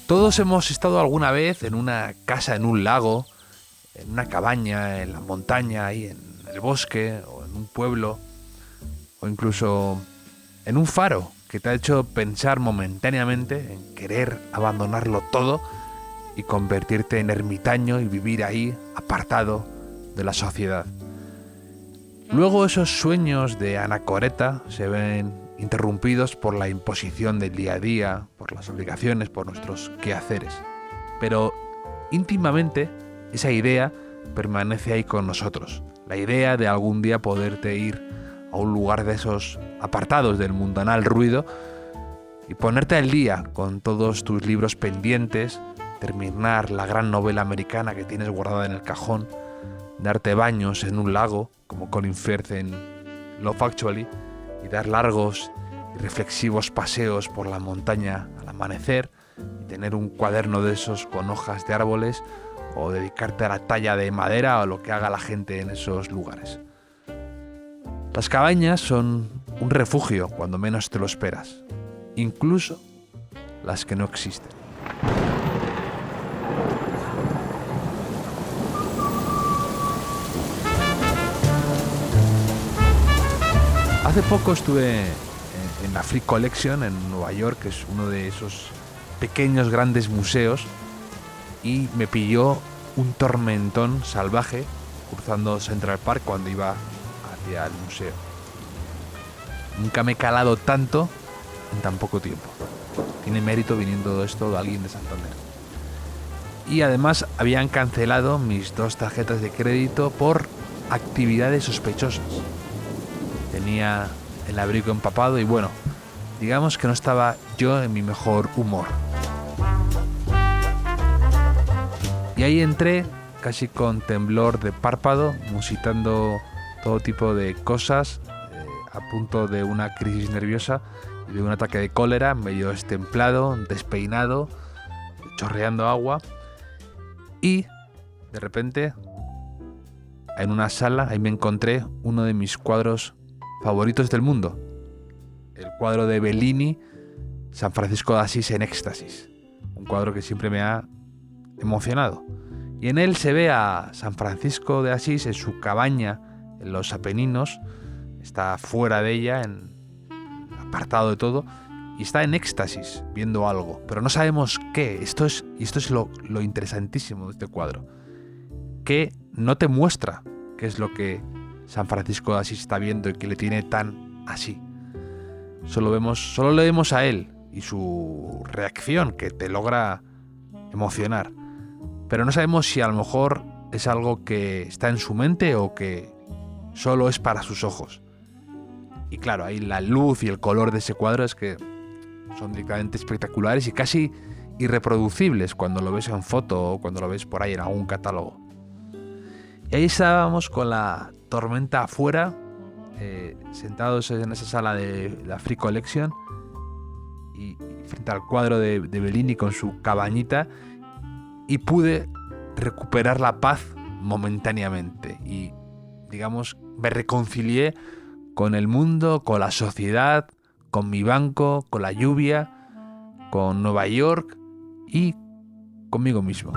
Todos hemos estado alguna vez en una casa en un lago, en una cabaña, en la montaña, ahí en el bosque, o en un pueblo, o incluso en un faro que te ha hecho pensar momentáneamente en querer abandonarlo todo y convertirte en ermitaño y vivir ahí apartado de la sociedad. Luego esos sueños de anacoreta se ven interrumpidos por la imposición del día a día, por las obligaciones, por nuestros quehaceres. Pero íntimamente esa idea permanece ahí con nosotros. La idea de algún día poderte ir a un lugar de esos apartados del mundanal ruido y ponerte al día con todos tus libros pendientes, terminar la gran novela americana que tienes guardada en el cajón, darte baños en un lago, como Colin Firth en Love Actually, y dar largos y reflexivos paseos por la montaña al amanecer, y tener un cuaderno de esos con hojas de árboles, o dedicarte a la talla de madera o lo que haga la gente en esos lugares. Las cabañas son un refugio cuando menos te lo esperas, incluso las que no existen. Hace poco estuve en la Frick Collection en Nueva York, que es uno de esos pequeños grandes museos, y me pilló un tormentón salvaje cruzando Central Park cuando iba hacia el museo. Nunca me he calado tanto en tan poco tiempo. Tiene mérito viniendo esto de alguien de Santander. Y además habían cancelado mis 2 tarjetas de crédito por actividades sospechosas. Tenía el abrigo empapado y bueno, digamos que no estaba yo en mi mejor humor. Y ahí entré casi con temblor de párpado, musitando todo tipo de cosas, a punto de una crisis nerviosa y de un ataque de cólera, medio estemplado, despeinado, chorreando agua. Y de repente, en una sala, ahí me encontré uno de mis cuadros favoritos del mundo, el cuadro de Bellini, San Francisco de Asís en éxtasis, un cuadro que siempre me ha emocionado. Y en él se ve a San Francisco de Asís en su cabaña en los Apeninos, está fuera de ella, apartado de todo, y está en éxtasis viendo algo, pero no sabemos qué. Esto es lo interesantísimo de este cuadro, que no te muestra qué es lo que San Francisco de Asís está viendo y que le tiene tan así. Solo le vemos a él y su reacción que te logra emocionar. Pero no sabemos si a lo mejor es algo que está en su mente o que solo es para sus ojos. Y claro, ahí la luz y el color de ese cuadro es que son directamente espectaculares y casi irreproducibles cuando lo ves en foto o cuando lo ves por ahí en algún catálogo. Y ahí estábamos con la tormenta afuera, sentados en esa sala de la Frick Collection y frente al cuadro de Bellini con su cabañita, y pude recuperar la paz momentáneamente y, digamos, me reconcilié con el mundo, con la sociedad, con mi banco, con la lluvia, con Nueva York y conmigo mismo.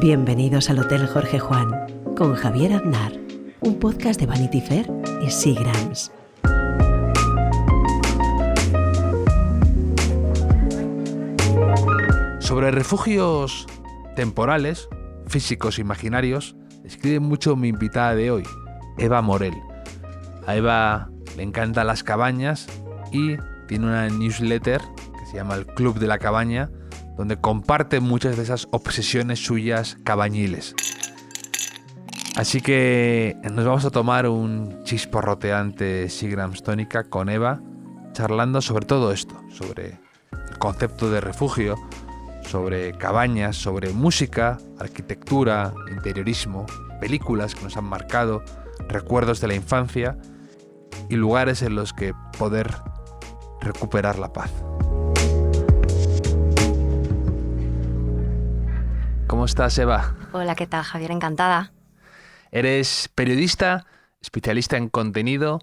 Bienvenidos al Hotel Jorge Juan con Javier Aznar, un podcast de Vanity Fair y Seagram's. Sobre refugios temporales, físicos e imaginarios, escribe mucho mi invitada de hoy, Eva Morel. A Eva le encantan las cabañas y tiene una newsletter que se llama El Club de la Cabaña, donde comparte muchas de esas obsesiones suyas cabañiles. Así que nos vamos a tomar un chisporroteante Seagram's tónica con Eva, charlando sobre todo esto, sobre el concepto de refugio, sobre cabañas, sobre música, arquitectura, interiorismo, películas que nos han marcado, recuerdos de la infancia y lugares en los que poder recuperar la paz. ¿Cómo estás, Eva? Hola, ¿qué tal, Javier? Encantada. Eres periodista, especialista en contenido,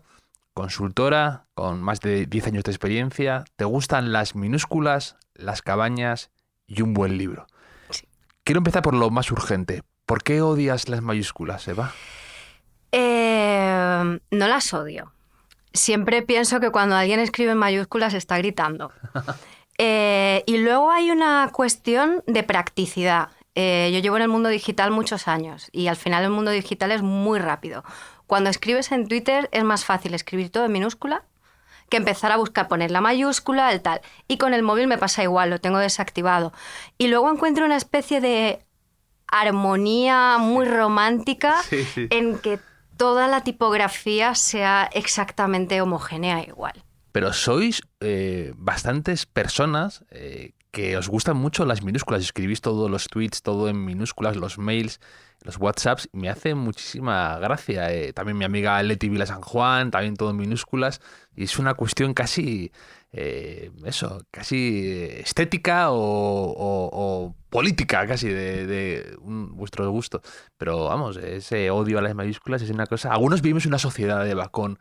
consultora, con más de 10 años de experiencia. Te gustan las minúsculas, las cabañas y un buen libro. Sí. Quiero empezar por lo más urgente. ¿Por qué odias las mayúsculas, Eva? No las odio. Siempre pienso que cuando alguien escribe en mayúsculas está gritando. Y luego hay una cuestión de practicidad. Yo llevo en el mundo digital muchos años y al final el mundo digital es muy rápido. Cuando escribes en Twitter es más fácil escribir todo en minúscula que empezar a buscar poner la mayúscula, el tal. Y con el móvil me pasa igual, lo tengo desactivado. Y luego encuentro una especie de armonía muy romántica en que toda la tipografía sea exactamente homogénea e igual. Pero sois bastantes personas que os gustan mucho las minúsculas. Escribís todos los tweets, todo en minúsculas, los mails, los WhatsApps. Y me hace muchísima gracia. También mi amiga Leti Vila San Juan, también todo en minúsculas. Y es una cuestión casi, casi estética o política casi de vuestro gusto. Pero vamos, ese odio a las mayúsculas es una cosa... Algunos vivimos en una sociedad, Eva, con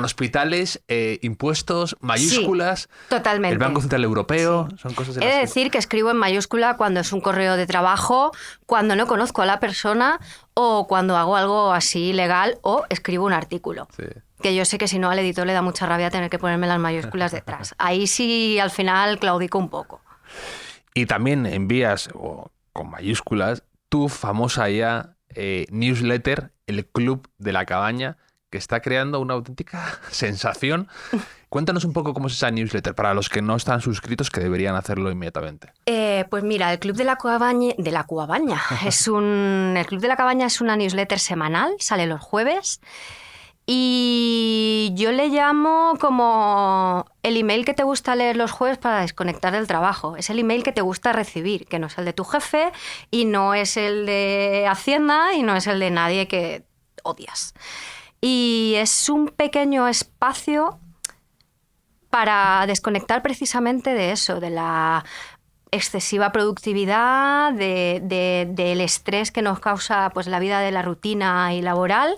hospitales, impuestos, mayúsculas, sí, totalmente. El Banco Central Europeo, sí. Son cosas de He de decir que escribo en mayúscula cuando es un correo de trabajo, cuando no conozco a la persona o cuando hago algo así legal o escribo un artículo. Sí. Que yo sé que si no al editor le da mucha rabia tener que ponerme las mayúsculas detrás. Ahí sí al final claudico un poco. Y también envías con mayúsculas tu famosa ya newsletter, el Club de la Cabaña, que está creando una auténtica sensación. Cuéntanos un poco cómo es esa newsletter para los que no están suscritos, que deberían hacerlo inmediatamente. Pues mira, el Club de la Cabaña, el Club de la Cabaña es una newsletter semanal, sale los jueves. Y yo le llamo como el email que te gusta leer los jueves para desconectar del trabajo. Es el email que te gusta recibir, que no es el de tu jefe y no es el de Hacienda y no es el de nadie que odias. Y es un pequeño espacio para desconectar precisamente de eso, de la excesiva productividad, del estrés que nos causa pues, la vida de la rutina y laboral.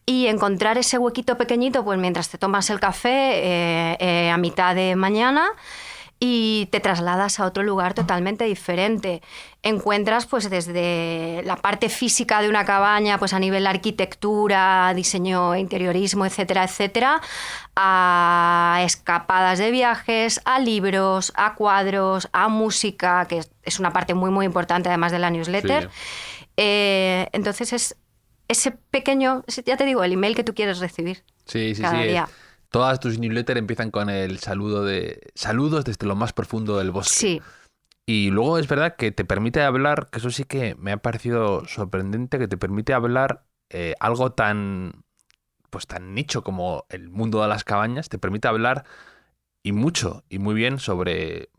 Y encontrar ese huequito pequeñito pues mientras te tomas el café a mitad de mañana y te trasladas a otro lugar totalmente diferente. Encuentras pues desde la parte física de una cabaña pues a nivel arquitectura, diseño, interiorismo, etcétera, etcétera, a escapadas de viajes, a libros, a cuadros, a música, que es una parte muy muy importante además de la newsletter. Sí. Entonces es ese pequeño, ya te digo, el email que tú quieres recibir. Sí, cada día. Todas tus newsletters empiezan con el saludo de saludos desde lo más profundo del bosque. Sí. Y luego es verdad que te permite hablar, que eso sí que me ha parecido sorprendente, que te permite hablar algo tan nicho como el mundo de las cabañas, te permite hablar y mucho y muy bien sobre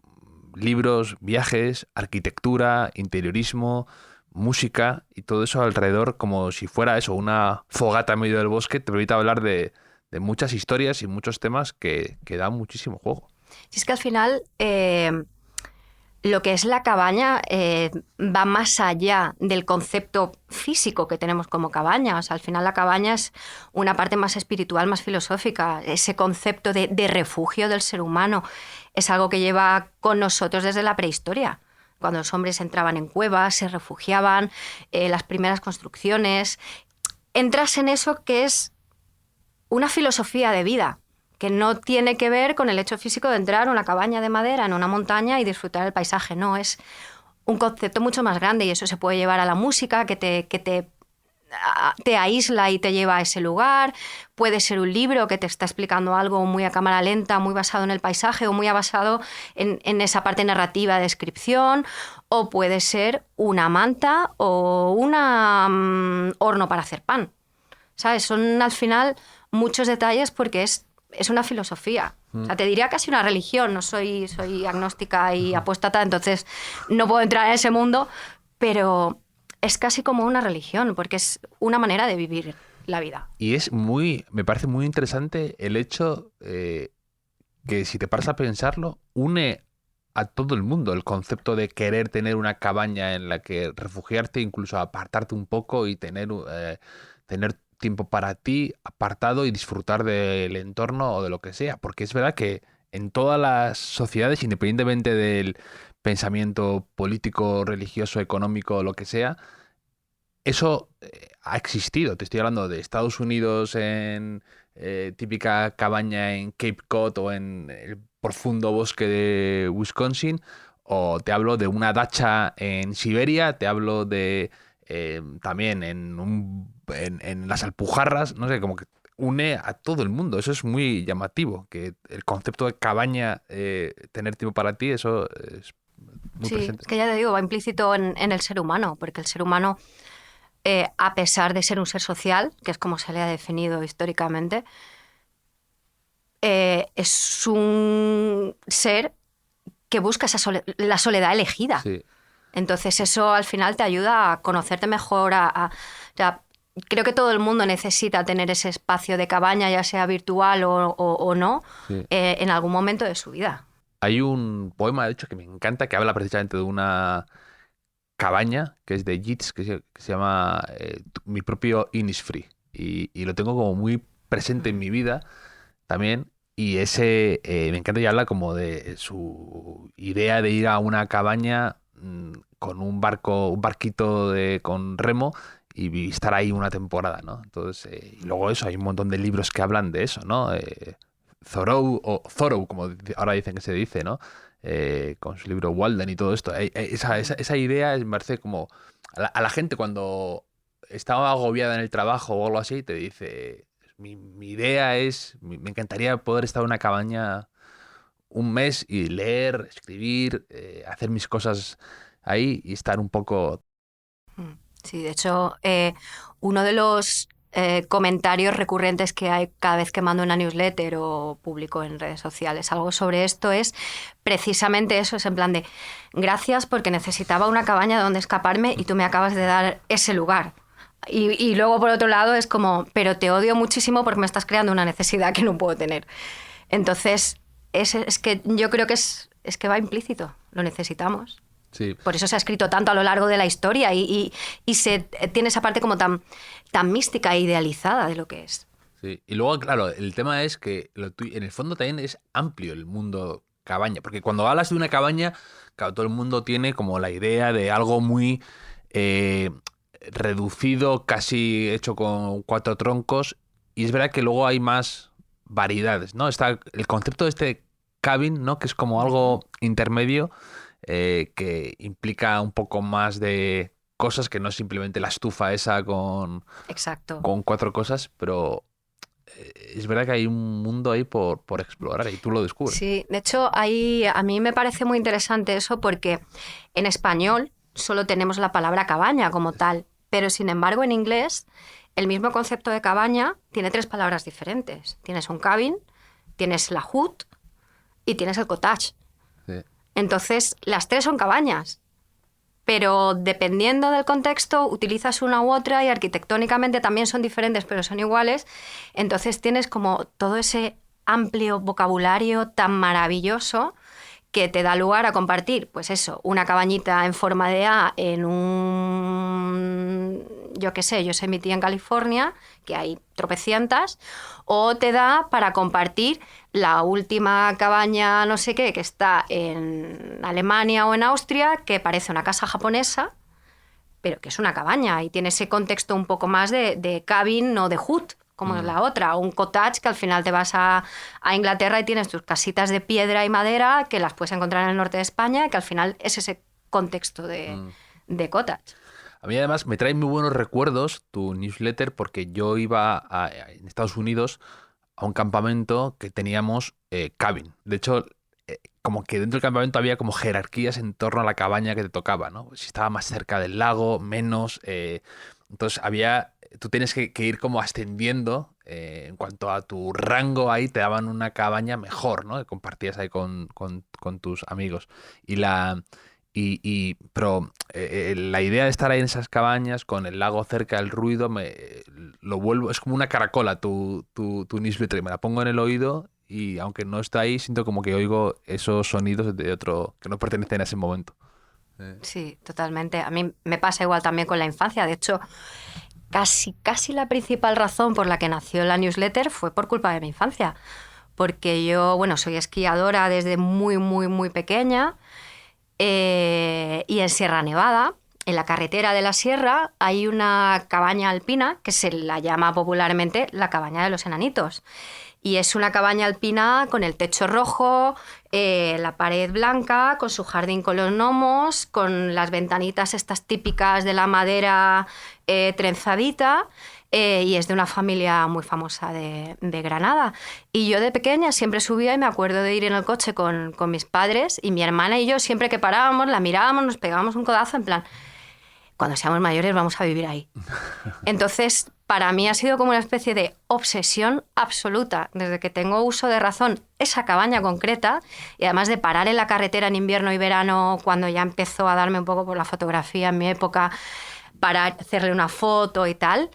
libros, viajes, arquitectura, interiorismo, música y todo eso alrededor, como si fuera eso, una fogata en medio del bosque. Te permite hablar de muchas historias y muchos temas que dan muchísimo juego. Si es que al final lo que es la cabaña va más allá del concepto físico que tenemos como cabaña. O sea, al final la cabaña es una parte más espiritual, más filosófica. Ese concepto de refugio del ser humano es algo que lleva con nosotros desde la prehistoria. Cuando los hombres entraban en cuevas, se refugiaban, las primeras construcciones. Entras en eso que es una filosofía de vida, que no tiene que ver con el hecho físico de entrar a una cabaña de madera en una montaña y disfrutar del paisaje. No, es un concepto mucho más grande y eso se puede llevar a la música, que te aísla y te lleva a ese lugar. Puede ser un libro que te está explicando algo muy a cámara lenta, muy basado en el paisaje o muy basado en esa parte narrativa de descripción, o puede ser una manta o un horno para hacer pan. ¿Sabes? Son al final muchos detalles porque es una filosofía. O sea, te diría casi una religión. No soy agnóstica y apóstata, entonces no puedo entrar en ese mundo, pero es casi como una religión, porque es una manera de vivir la vida. Y me parece muy interesante el hecho que si te paras a pensarlo, une a todo el mundo el concepto de querer tener una cabaña en la que refugiarte, incluso apartarte un poco y tener tiempo para ti apartado y disfrutar del entorno o de lo que sea. Porque es verdad que en todas las sociedades, independientemente del pensamiento político, religioso, económico, lo que sea, eso ha existido. Te estoy hablando de Estados Unidos en típica cabaña en Cape Cod o en el profundo bosque de Wisconsin, o te hablo de una dacha en Siberia, te hablo de también en las Alpujarras, no sé, como que une a todo el mundo. Eso es muy llamativo, que el concepto de cabaña, tener tiempo para ti, eso es muy Sí, presente. es que ya te digo, va implícito en el ser humano, porque el ser humano, a pesar de ser un ser social, que es como se le ha definido históricamente, es un ser que busca la soledad elegida. Sí. Entonces eso al final te ayuda a conocerte mejor, o sea, creo que todo el mundo necesita tener ese espacio de cabaña, ya sea virtual o no, Sí. en algún momento de su vida. Hay un poema, de hecho, que me encanta, que habla precisamente de una cabaña, que es de Yeats, que se llama Mi propio Innisfree. Y lo tengo como muy presente en mi vida también. Y ese me encanta, y habla como de su idea de ir a una cabaña con un barquito con remo y estar ahí una temporada, ¿no? Entonces, y luego eso, hay un montón de libros que hablan de eso, ¿no? Thoreau, como ahora dicen que se dice, ¿no? Con su libro Walden y todo esto. Esa idea me parece como a la gente cuando está agobiada en el trabajo o algo así, te dice, mi idea es, me encantaría poder estar en una cabaña un mes y leer, escribir, hacer mis cosas ahí y estar un poco... Sí, de hecho, uno de los comentarios recurrentes que hay cada vez que mando una newsletter o publico en redes sociales algo sobre esto es precisamente eso, es en plan de gracias porque necesitaba una cabaña donde escaparme y tú me acabas de dar ese lugar. Y luego por otro lado es como, pero te odio muchísimo porque me estás creando una necesidad que no puedo tener. Entonces, es que yo creo que es que va implícito, lo necesitamos. Sí. Por eso se ha escrito tanto a lo largo de la historia y se tiene esa parte como tan mística e idealizada de lo que es. Sí. Y luego, claro, el tema es que en el fondo también es amplio el mundo cabaña, porque cuando hablas de una cabaña, claro, todo el mundo tiene como la idea de algo muy reducido, casi hecho con 4 troncos, y es verdad que luego hay más variedades, ¿no? Está el concepto de este cabin, ¿no? Que es como algo intermedio, que implica un poco más de cosas, que no es simplemente la estufa esa Exacto. con 4 cosas, pero es verdad que hay un mundo ahí por explorar y tú lo descubres. Sí, de hecho, ahí a mí me parece muy interesante eso porque en español solo tenemos la palabra cabaña como tal, pero sin embargo en inglés el mismo concepto de cabaña tiene 3 palabras diferentes. Tienes un cabin, tienes la hut y tienes el cottage. Sí. Entonces, las 3 son cabañas, pero dependiendo del contexto utilizas una u otra y arquitectónicamente también son diferentes, pero son iguales. Entonces tienes como todo ese amplio vocabulario tan maravilloso que te da lugar a compartir, pues eso, una cabañita en forma de A en yo qué sé, Yosemite en California, que hay tropecientas, o te da para compartir la última cabaña no sé qué que está en Alemania o en Austria, que parece una casa japonesa, pero que es una cabaña y tiene ese contexto un poco más de cabin o de hut, como es la otra, un cottage que al final te vas a Inglaterra y tienes tus casitas de piedra y madera que las puedes encontrar en el norte de España, que al final es ese contexto de cottage. A mí además me trae muy buenos recuerdos tu newsletter, porque yo iba en Estados Unidos a un campamento que teníamos cabin. De hecho, como que dentro del campamento había como jerarquías en torno a la cabaña que te tocaba, ¿no? Si estaba más cerca del lago, menos. Entonces tú tienes que ir como ascendiendo en cuanto a tu rango. Ahí te daban una cabaña mejor, ¿no? Que compartías ahí con tus amigos. Pero la idea de estar ahí en esas cabañas con el lago cerca, el ruido, lo vuelvo, es como una caracola tu newsletter, me la pongo en el oído y aunque no está ahí, siento como que oigo esos sonidos de otro que no pertenecen a ese momento. Sí, totalmente. A mí me pasa igual también con la infancia. De hecho, casi la principal razón por la que nació la newsletter fue por culpa de mi infancia. Porque yo, bueno, soy esquiadora desde muy pequeña, y en Sierra Nevada, en la carretera de la sierra, hay una cabaña alpina que se la llama popularmente la cabaña de los enanitos. Y es una cabaña alpina con el techo rojo, la pared blanca, con su jardín con los gnomos, con las ventanitas estas típicas de la madera trenzadita, y es de una familia muy famosa de Granada. Y yo de pequeña siempre subía y me acuerdo de ir en el coche con mis padres, y mi hermana y yo siempre que parábamos la mirábamos, nos pegábamos un codazo en plan, cuando seamos mayores vamos a vivir ahí. Entonces, para mí ha sido como una especie de obsesión absoluta, desde que tengo uso de razón, esa cabaña concreta, y además de parar en la carretera en invierno y verano, cuando ya empezó a darme un poco por la fotografía en mi época, para hacerle una foto y tal.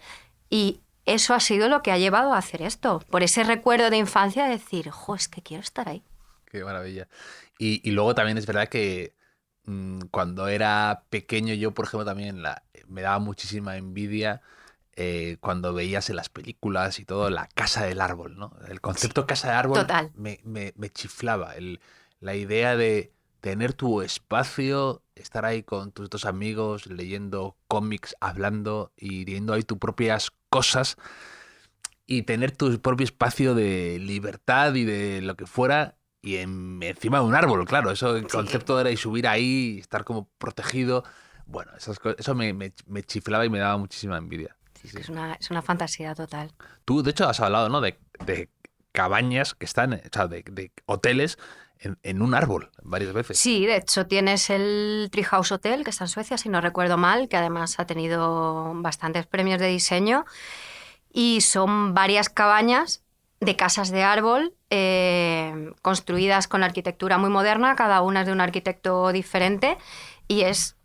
Y eso ha sido lo que ha llevado a hacer esto, por ese recuerdo de infancia de decir, es que quiero estar ahí. Qué maravilla. Y luego también es verdad que cuando era pequeño yo, por ejemplo, también me daba muchísima envidia cuando veías en las películas y todo la casa del árbol, ¿no? El concepto casa de árbol Total. me chiflaba. La idea de tener tu espacio, estar ahí con tus dos amigos, leyendo cómics, hablando y leyendo ahí tus propias cosas y tener tu propio espacio de libertad y de lo que fuera. Y encima de un árbol, claro, eso el concepto era y subir ahí, estar como protegido. Bueno, eso me chiflaba y me daba muchísima envidia. Sí. Es una fantasía total. Tú, de hecho, has hablado, ¿no? De cabañas que están, o sea, de hoteles en un árbol varias veces. Sí, de hecho tienes el Treehouse Hotel, que está en Suecia, si no recuerdo mal, que además ha tenido bastantes premios de diseño. Y son varias cabañas de casas de árbol construidas con arquitectura muy moderna, cada una es de un arquitecto diferente, y es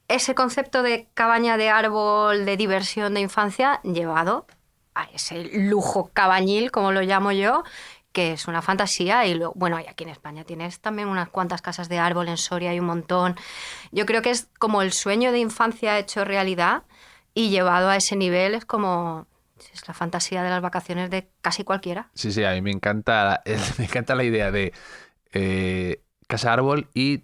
ese concepto de cabaña de árbol, de diversión de infancia, llevado a ese lujo cabañil, como lo llamo yo, que es una fantasía. Y bueno, y aquí en España tienes también unas cuantas casas de árbol, en Soria hay un montón. Yo creo que es como el sueño de infancia hecho realidad, y llevado a ese nivel es como... Es la fantasía de las vacaciones de casi cualquiera. Sí, a mí me encanta la idea de casa árbol y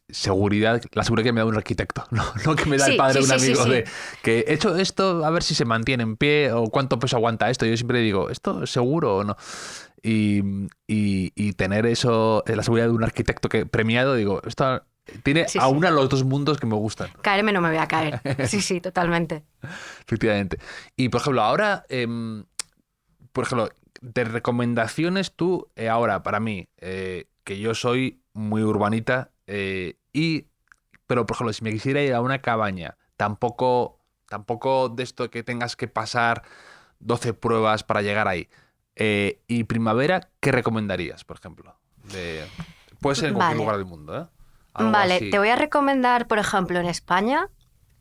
seguridad, la seguridad que me da un arquitecto, no que me da el padre de un amigo. Sí. De que he hecho esto a ver si se mantiene en pie o cuánto peso aguanta esto. Yo siempre digo, ¿esto es seguro o no? Y tener eso, la seguridad de un arquitecto premiado, digo, esto tiene uno de los dos mundos que me gustan. Caerme no me voy a caer. Sí, totalmente. Efectivamente. Y, por ejemplo, ahora, por ejemplo, de recomendaciones tú, ahora, para mí, que yo soy muy urbanita, pero, por ejemplo, si me quisiera ir a una cabaña, tampoco de esto que tengas que pasar 12 pruebas para llegar ahí. Y primavera, ¿qué recomendarías, por ejemplo? Puede ser en cualquier lugar del mundo, ¿eh? Vale, así. Te voy a recomendar, por ejemplo, en España,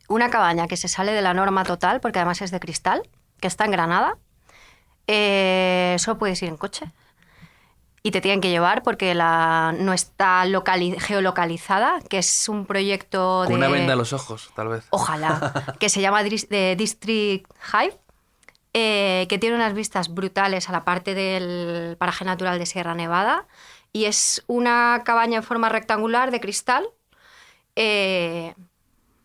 una cabaña que se sale de la norma total, porque además es de cristal, que está en Granada. Solo puedes ir en coche. Y te tienen que llevar porque no está geolocalizada, que es un proyecto Con una venda en los ojos, tal vez. Ojalá. Que se llama District Hive, que tiene unas vistas brutales a la parte del paraje natural de Sierra Nevada. Y es una cabaña en forma rectangular de cristal,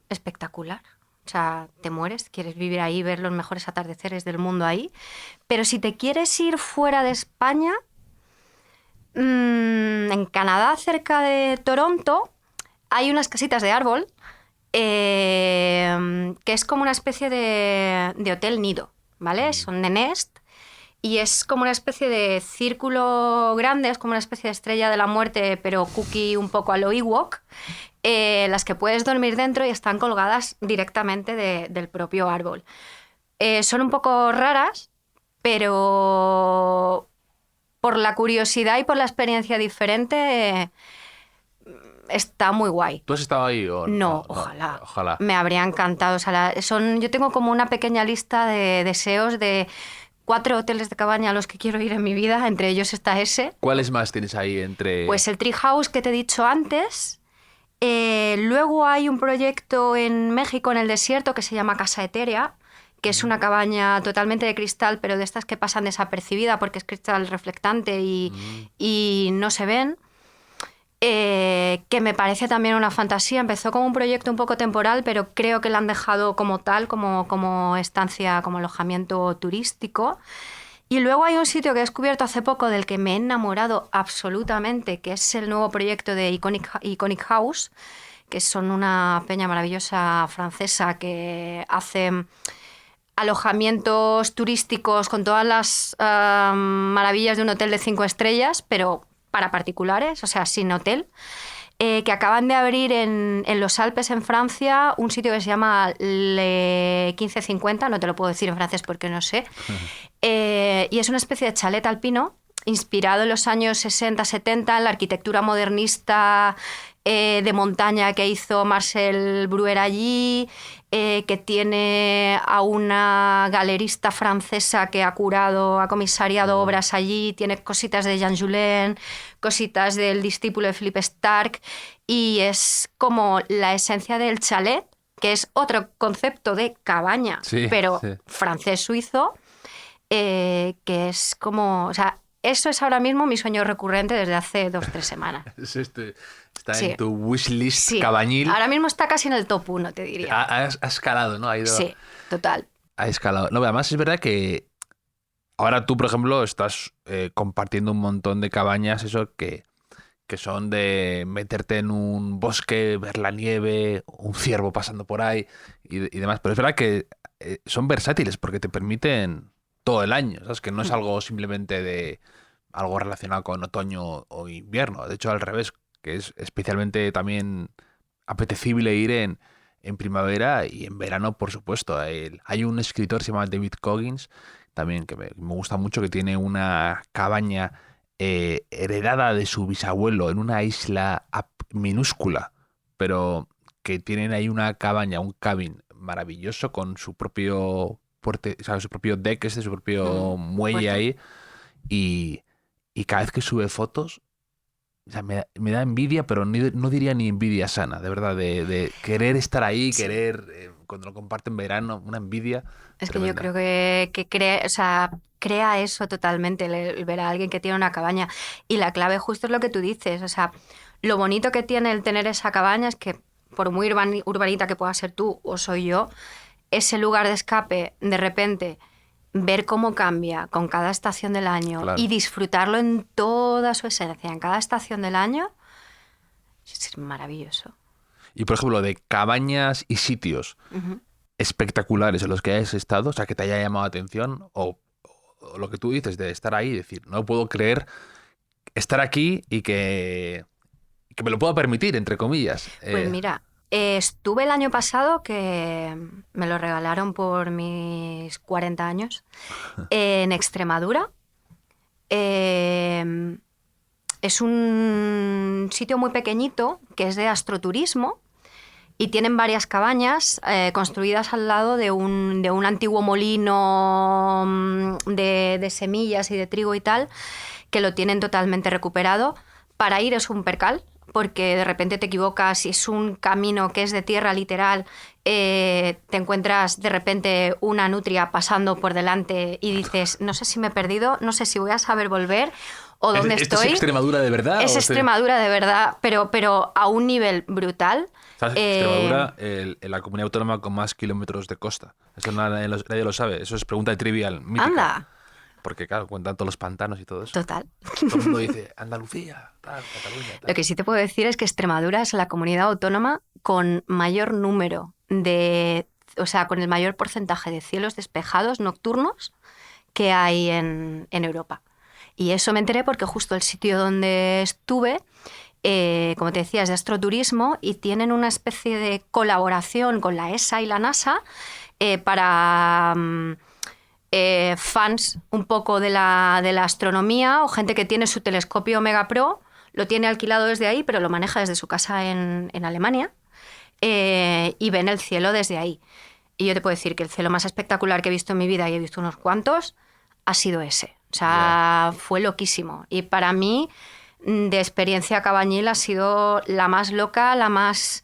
espectacular. O sea, te mueres, quieres vivir ahí, ver los mejores atardeceres del mundo ahí. Pero si te quieres ir fuera de España, en Canadá, cerca de Toronto, hay unas casitas de árbol, que es como una especie de hotel nido, ¿vale? Son de Nest. Y es como una especie de círculo grande, es como una especie de estrella de la muerte, pero cookie un poco a lo Ewok, las que puedes dormir dentro y están colgadas directamente del propio árbol. Son un poco raras, pero por la curiosidad y por la experiencia diferente, está muy guay. ¿Tú has estado ahí o no? No, ojalá. Me habría encantado. O sea, yo tengo como una pequeña lista de deseos de 4 hoteles de cabaña a los que quiero ir en mi vida, entre ellos está ese. ¿Cuáles más tienes ahí entre...? Pues el Treehouse que te he dicho antes. Luego hay un proyecto en México, en el desierto, que se llama Casa Etérea, que es una cabaña totalmente de cristal, pero de estas que pasan desapercibida porque es cristal reflectante y no se ven. Que me parece también una fantasía. Empezó como un proyecto un poco temporal, pero creo que la han dejado como tal, como estancia, como alojamiento turístico. Y luego hay un sitio que he descubierto hace poco del que me he enamorado absolutamente, que es el nuevo proyecto de Iconic House, que son una peña maravillosa francesa que hace alojamientos turísticos con todas las maravillas de un hotel de 5 estrellas, pero para particulares, o sea, sin hotel, que acaban de abrir en los Alpes, en Francia, un sitio que se llama Le 1550, no te lo puedo decir en francés porque no sé, y es una especie de chalet alpino inspirado en los años 60-70 en la arquitectura modernista de montaña que hizo Marcel Breuer allí, que tiene a una galerista francesa que ha comisariado obras allí, tiene cositas de Jean Julien, cositas del discípulo de Philippe Starck, y es como la esencia del chalet, que es otro concepto de cabaña, pero francés-suizo, que es como... O sea, eso es ahora mismo mi sueño recurrente desde hace 2-3 semanas. Está en tu wishlist cabañil. Ahora mismo está casi en el top 1, te diría. Ha escalado, ¿no? Sí, total. Ha escalado. No, además es verdad que ahora tú, por ejemplo, estás compartiendo un montón de cabañas, eso que son de meterte en un bosque, ver la nieve, un ciervo pasando por ahí y demás. Pero es verdad que son versátiles porque te permiten todo el año, ¿sabes? Que no es algo simplemente de algo relacionado con otoño o invierno. De hecho, al revés, que es especialmente también apetecible ir en primavera y en verano, por supuesto. Hay un escritor que se llama David Coggins, también que me gusta mucho, que tiene una cabaña heredada de su bisabuelo en una isla minúscula, pero que tienen ahí una cabaña, un cabin maravilloso con su propio puerto, o sea, su propio deck, su propio muelle ahí, y cada vez que sube fotos, o sea, me da envidia, pero no diría ni envidia sana, de verdad, de querer estar ahí, querer, cuando lo comparte en verano, una envidia. Es tremenda. que yo creo que crea eso totalmente, el ver a alguien que tiene una cabaña. Y la clave justo es lo que tú dices, o sea, lo bonito que tiene el tener esa cabaña es que, por muy urbanita que pueda ser tú o soy yo, ese lugar de escape, de repente, ver cómo cambia con cada estación del año, claro, y disfrutarlo en toda su esencia, en cada estación del año, es maravilloso. Y, por ejemplo, de cabañas y sitios espectaculares en los que hayas estado, o sea, que te haya llamado la atención, o lo que tú dices de estar ahí y decir, no puedo creer estar aquí y que me lo puedo permitir, entre comillas. Pues mira, estuve el año pasado, que me lo regalaron por mis 40 años, en Extremadura. Es un sitio muy pequeñito que es de astroturismo y tienen varias cabañas construidas al lado de un antiguo molino de semillas y de trigo y tal, que lo tienen totalmente recuperado. Para ir es un percal, porque de repente te equivocas y es un camino que es de tierra literal, te encuentras de repente una nutria pasando por delante y dices, no sé si me he perdido, no sé si voy a saber volver o dónde estoy. ¿Esto es Extremadura de verdad? Es Extremadura de verdad, pero a un nivel brutal. ¿Sabes? Extremadura, la comunidad autónoma con más kilómetros de costa. Eso nadie lo sabe, eso es pregunta trivial, mítica. Anda. Porque, claro, cuentan todos los pantanos y todo eso. Total. Todo el mundo dice, Andalucía, tal, Cataluña, tal. Lo que sí te puedo decir es que Extremadura es la comunidad autónoma con mayor número con el mayor porcentaje de cielos despejados nocturnos que hay en Europa. Y eso me enteré porque justo el sitio donde estuve, como te decía, es de astroturismo y tienen una especie de colaboración con la ESA y la NASA para... fans un poco de la astronomía o gente que tiene su telescopio Mega Pro, lo tiene alquilado desde ahí, pero lo maneja desde su casa en Alemania, y ven el cielo desde ahí. Y yo te puedo decir que el cielo más espectacular que he visto en mi vida, y he visto unos cuantos, ha sido ese. O sea, fue loquísimo. Y para mí, de experiencia cabañil, ha sido la más loca, la más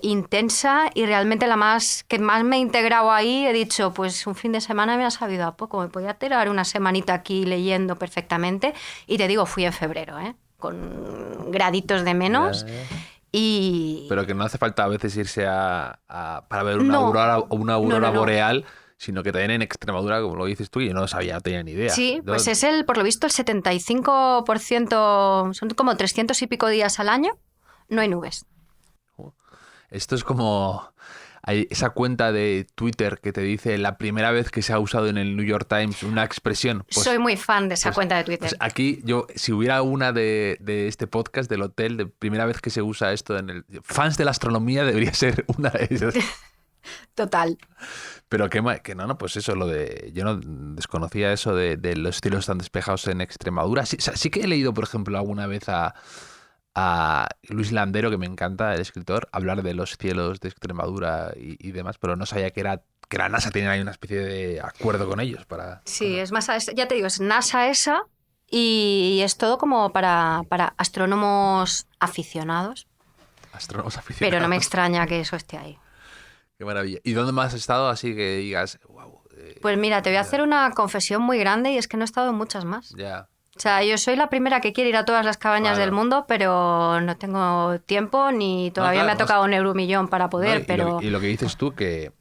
intensa y realmente la más que más me he integrado ahí. He dicho, pues un fin de semana me ha sabido a poco, me podía tirar una semanita aquí leyendo perfectamente. Y te digo, fui en febrero, con graditos de menos. Y... Pero que no hace falta a veces irse para ver una aurora boreal, sino que también en Extremadura, como lo dices tú, yo no sabía, no tenía ni idea. Sí, pues es por lo visto, el 75%, son como 300 y pico días al año, no hay nubes. Esto es como hay esa cuenta de Twitter que te dice la primera vez que se ha usado en el New York Times una expresión. Pues, soy muy fan de esa cuenta de Twitter. Pues aquí yo, si hubiera una de este podcast del hotel, de primera vez que se usa esto fans de la astronomía, debería ser una de ellas. Total. Pero que no, pues eso, yo no desconocía eso de los cielos tan despejados en Extremadura. Sí que he leído, por ejemplo, alguna vez a Luis Landero, que me encanta, el escritor, hablar de los cielos de Extremadura y demás, pero no sabía que la NASA tenía ahí una especie de acuerdo con ellos para... Sí, es más, ya te digo, es NASA esa y es todo como para astrónomos aficionados. Astrónomos aficionados. Pero no me extraña que eso esté ahí. Qué maravilla. ¿Y dónde más has estado así que digas, wow? Pues mira, te voy a hacer una confesión muy grande y es que no he estado en muchas más. Ya. O sea, yo soy la primera que quiere ir a todas las cabañas del mundo, pero no tengo tiempo ni todavía me ha tocado un euromillón para poder. Y lo que dices tú, que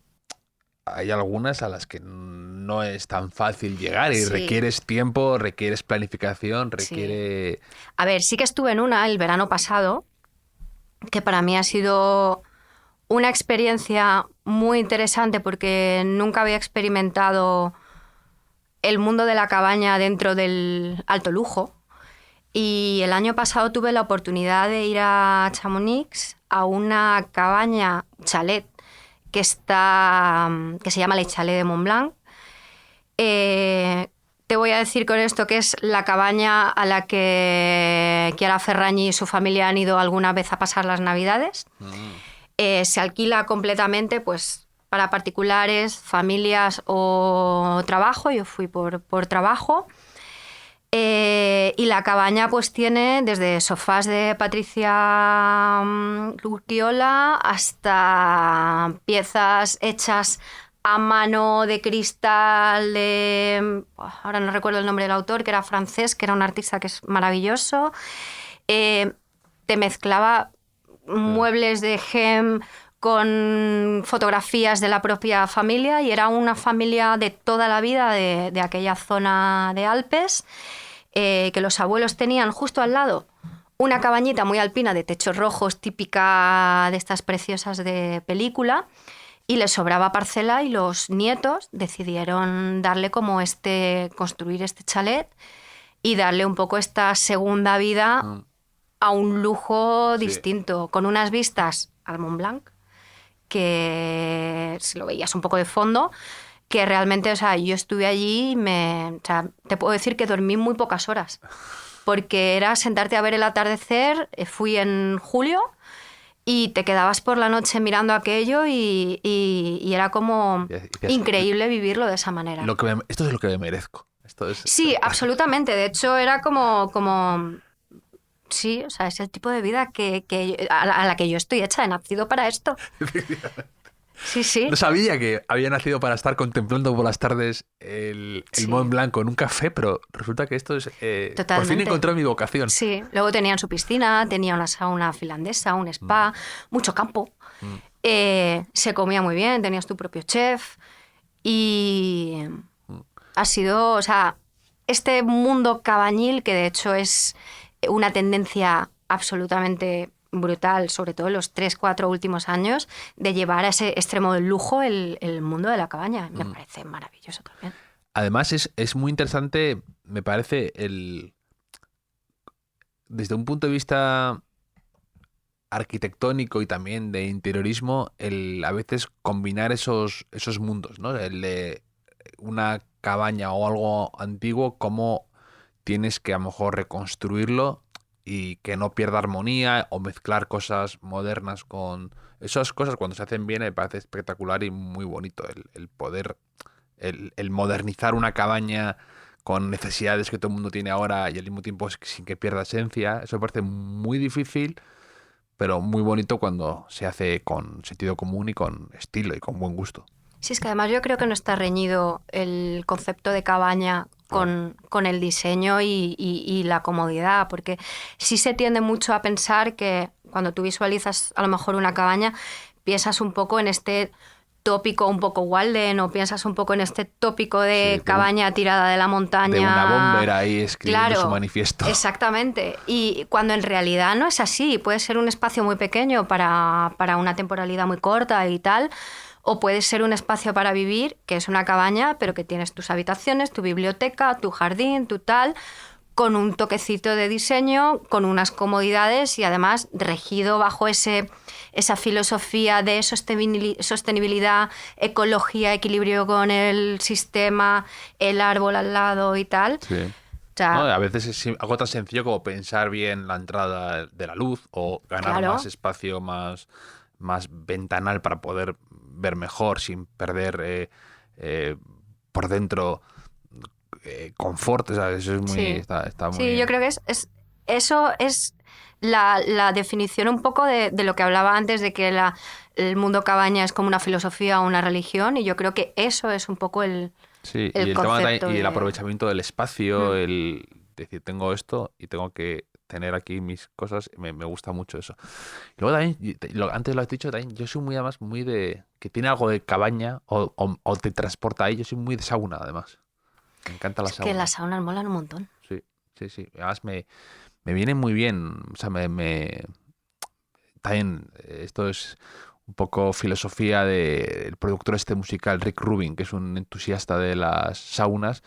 hay algunas a las que no es tan fácil llegar y requieres tiempo, requieres planificación, requiere... Sí. A ver, sí que estuve en una el verano pasado, que para mí ha sido una experiencia muy interesante porque nunca había experimentado el mundo de la cabaña dentro del alto lujo. Y el año pasado tuve la oportunidad de ir a Chamonix a una cabaña, chalet, que se llama Le Chalet de Montblanc. Te voy a decir con esto que es la cabaña a la que Chiara Ferragni y su familia han ido alguna vez a pasar las Navidades. Se alquila completamente, pues, para particulares, familias o trabajo. Yo fui por trabajo. Y la cabaña pues tiene desde sofás de Patricia Urquiola hasta piezas hechas a mano de cristal ahora no recuerdo el nombre del autor, que era francés, que era un artista que es maravilloso. Te mezclaba muebles de gem con fotografías de la propia familia y era una familia de toda la vida de aquella zona de Alpes, que los abuelos tenían justo al lado una cabañita muy alpina de techos rojos, típica de estas preciosas de película, y les sobraba parcela y los nietos decidieron darle construir este chalet y darle un poco esta segunda vida a un lujo distinto, con unas vistas al Mont Blanc, que si lo veías un poco de fondo, que realmente, o sea, yo estuve allí y te puedo decir que dormí muy pocas horas, porque era sentarte a ver el atardecer. Fui en julio y te quedabas por la noche mirando aquello y era como increíble vivirlo de esa manera. Esto es lo que me merezco. Sí, absolutamente. De hecho, era como sí, o sea, es el tipo de vida a la que yo estoy hecha. He nacido para esto. Sí. No sabía que había nacido para estar contemplando por las tardes el Mont Blanc en un café, pero resulta que esto es... por fin encontré mi vocación. Sí, luego tenían su piscina, tenía una sauna finlandesa, un spa, mucho campo. Se comía muy bien, tenías tu propio chef y ha sido, o sea, este mundo cabañil, que de hecho es una tendencia absolutamente brutal, sobre todo en los 3-4 últimos años, de llevar a ese extremo del lujo el mundo de la cabaña. Me parece maravilloso también. Además es muy interesante, me parece, desde un punto de vista arquitectónico y también de interiorismo, a veces combinar esos mundos, ¿no? El de una cabaña o algo antiguo, cómo tienes que a lo mejor reconstruirlo y que no pierda armonía, o mezclar cosas modernas con... Esas cosas, cuando se hacen bien, me parece espectacular y muy bonito el poder el modernizar una cabaña con necesidades que todo el mundo tiene ahora y al mismo tiempo sin que pierda esencia, eso me parece muy difícil, pero muy bonito cuando se hace con sentido común y con estilo y con buen gusto. Sí, es que además yo creo que no está reñido el concepto de cabaña con el diseño y la comodidad, porque sí se tiende mucho a pensar que cuando tú visualizas a lo mejor una cabaña, piensas un poco en este tópico un poco Walden, o piensas un poco en este tópico de cabaña tirada de la montaña. De una bombera ahí escribiendo su manifiesto. Exactamente. Y cuando en realidad no es así. Puede ser un espacio muy pequeño para una temporalidad muy corta y tal, o puede ser un espacio para vivir, que es una cabaña, pero que tienes tus habitaciones, tu biblioteca, tu jardín, tu tal, con un toquecito de diseño, con unas comodidades y además regido bajo esa filosofía de sostenibilidad, ecología, equilibrio con el sistema, el árbol al lado y tal. Sí. O sea, no, a veces es algo tan sencillo como pensar bien la entrada de la luz o ganar más espacio, más ventanal para poder ver mejor sin perder por dentro confort. O sea, eso es muy... Sí, está muy sí, yo creo que eso es la definición un poco de lo que hablaba antes, de que el mundo cabaña es como una filosofía o una religión, y yo creo que eso es un poco el sí, y el tema y el aprovechamiento del espacio, el decir, tengo esto y tengo que tener aquí mis cosas, me gusta mucho eso. Y luego también, antes lo has dicho, también yo soy muy de... que tiene algo de cabaña o te transporta ahí. Yo soy muy de sauna, además. Me encanta la sauna. Es que las saunas molan un montón. Sí. Además me viene muy bien. O sea, también esto es un poco filosofía del productor musical Rick Rubin, que es un entusiasta de las saunas.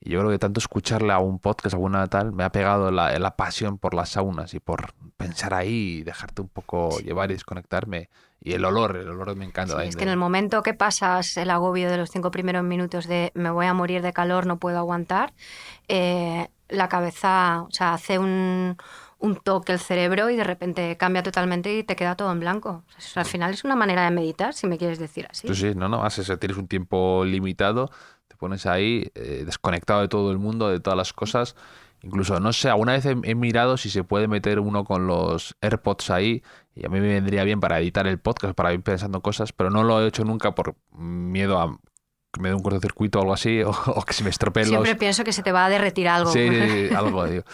Y yo creo que tanto escucharle a un podcast, alguna tal, me ha pegado la pasión por las saunas y por pensar ahí y dejarte un poco llevar y desconectarme. Y el olor me encanta. Sí, es que en el momento que pasas el agobio de los 5 primeros minutos de me voy a morir de calor, no puedo aguantar, la cabeza, o sea, hace un toque el cerebro y de repente cambia totalmente y te queda todo en blanco. O sea, al final es una manera de meditar, si me quieres decir así. Sí, tienes un tiempo limitado, te pones ahí desconectado de todo el mundo, de todas las cosas. Incluso, no sé, alguna vez he mirado si se puede meter uno con los AirPods ahí, y a mí me vendría bien para editar el podcast, para ir pensando cosas, pero no lo he hecho nunca por miedo a que me dé un cortocircuito o algo así, o que se me estropeen Siempre pienso que se te va a derretir algo. Sí, algo, digo.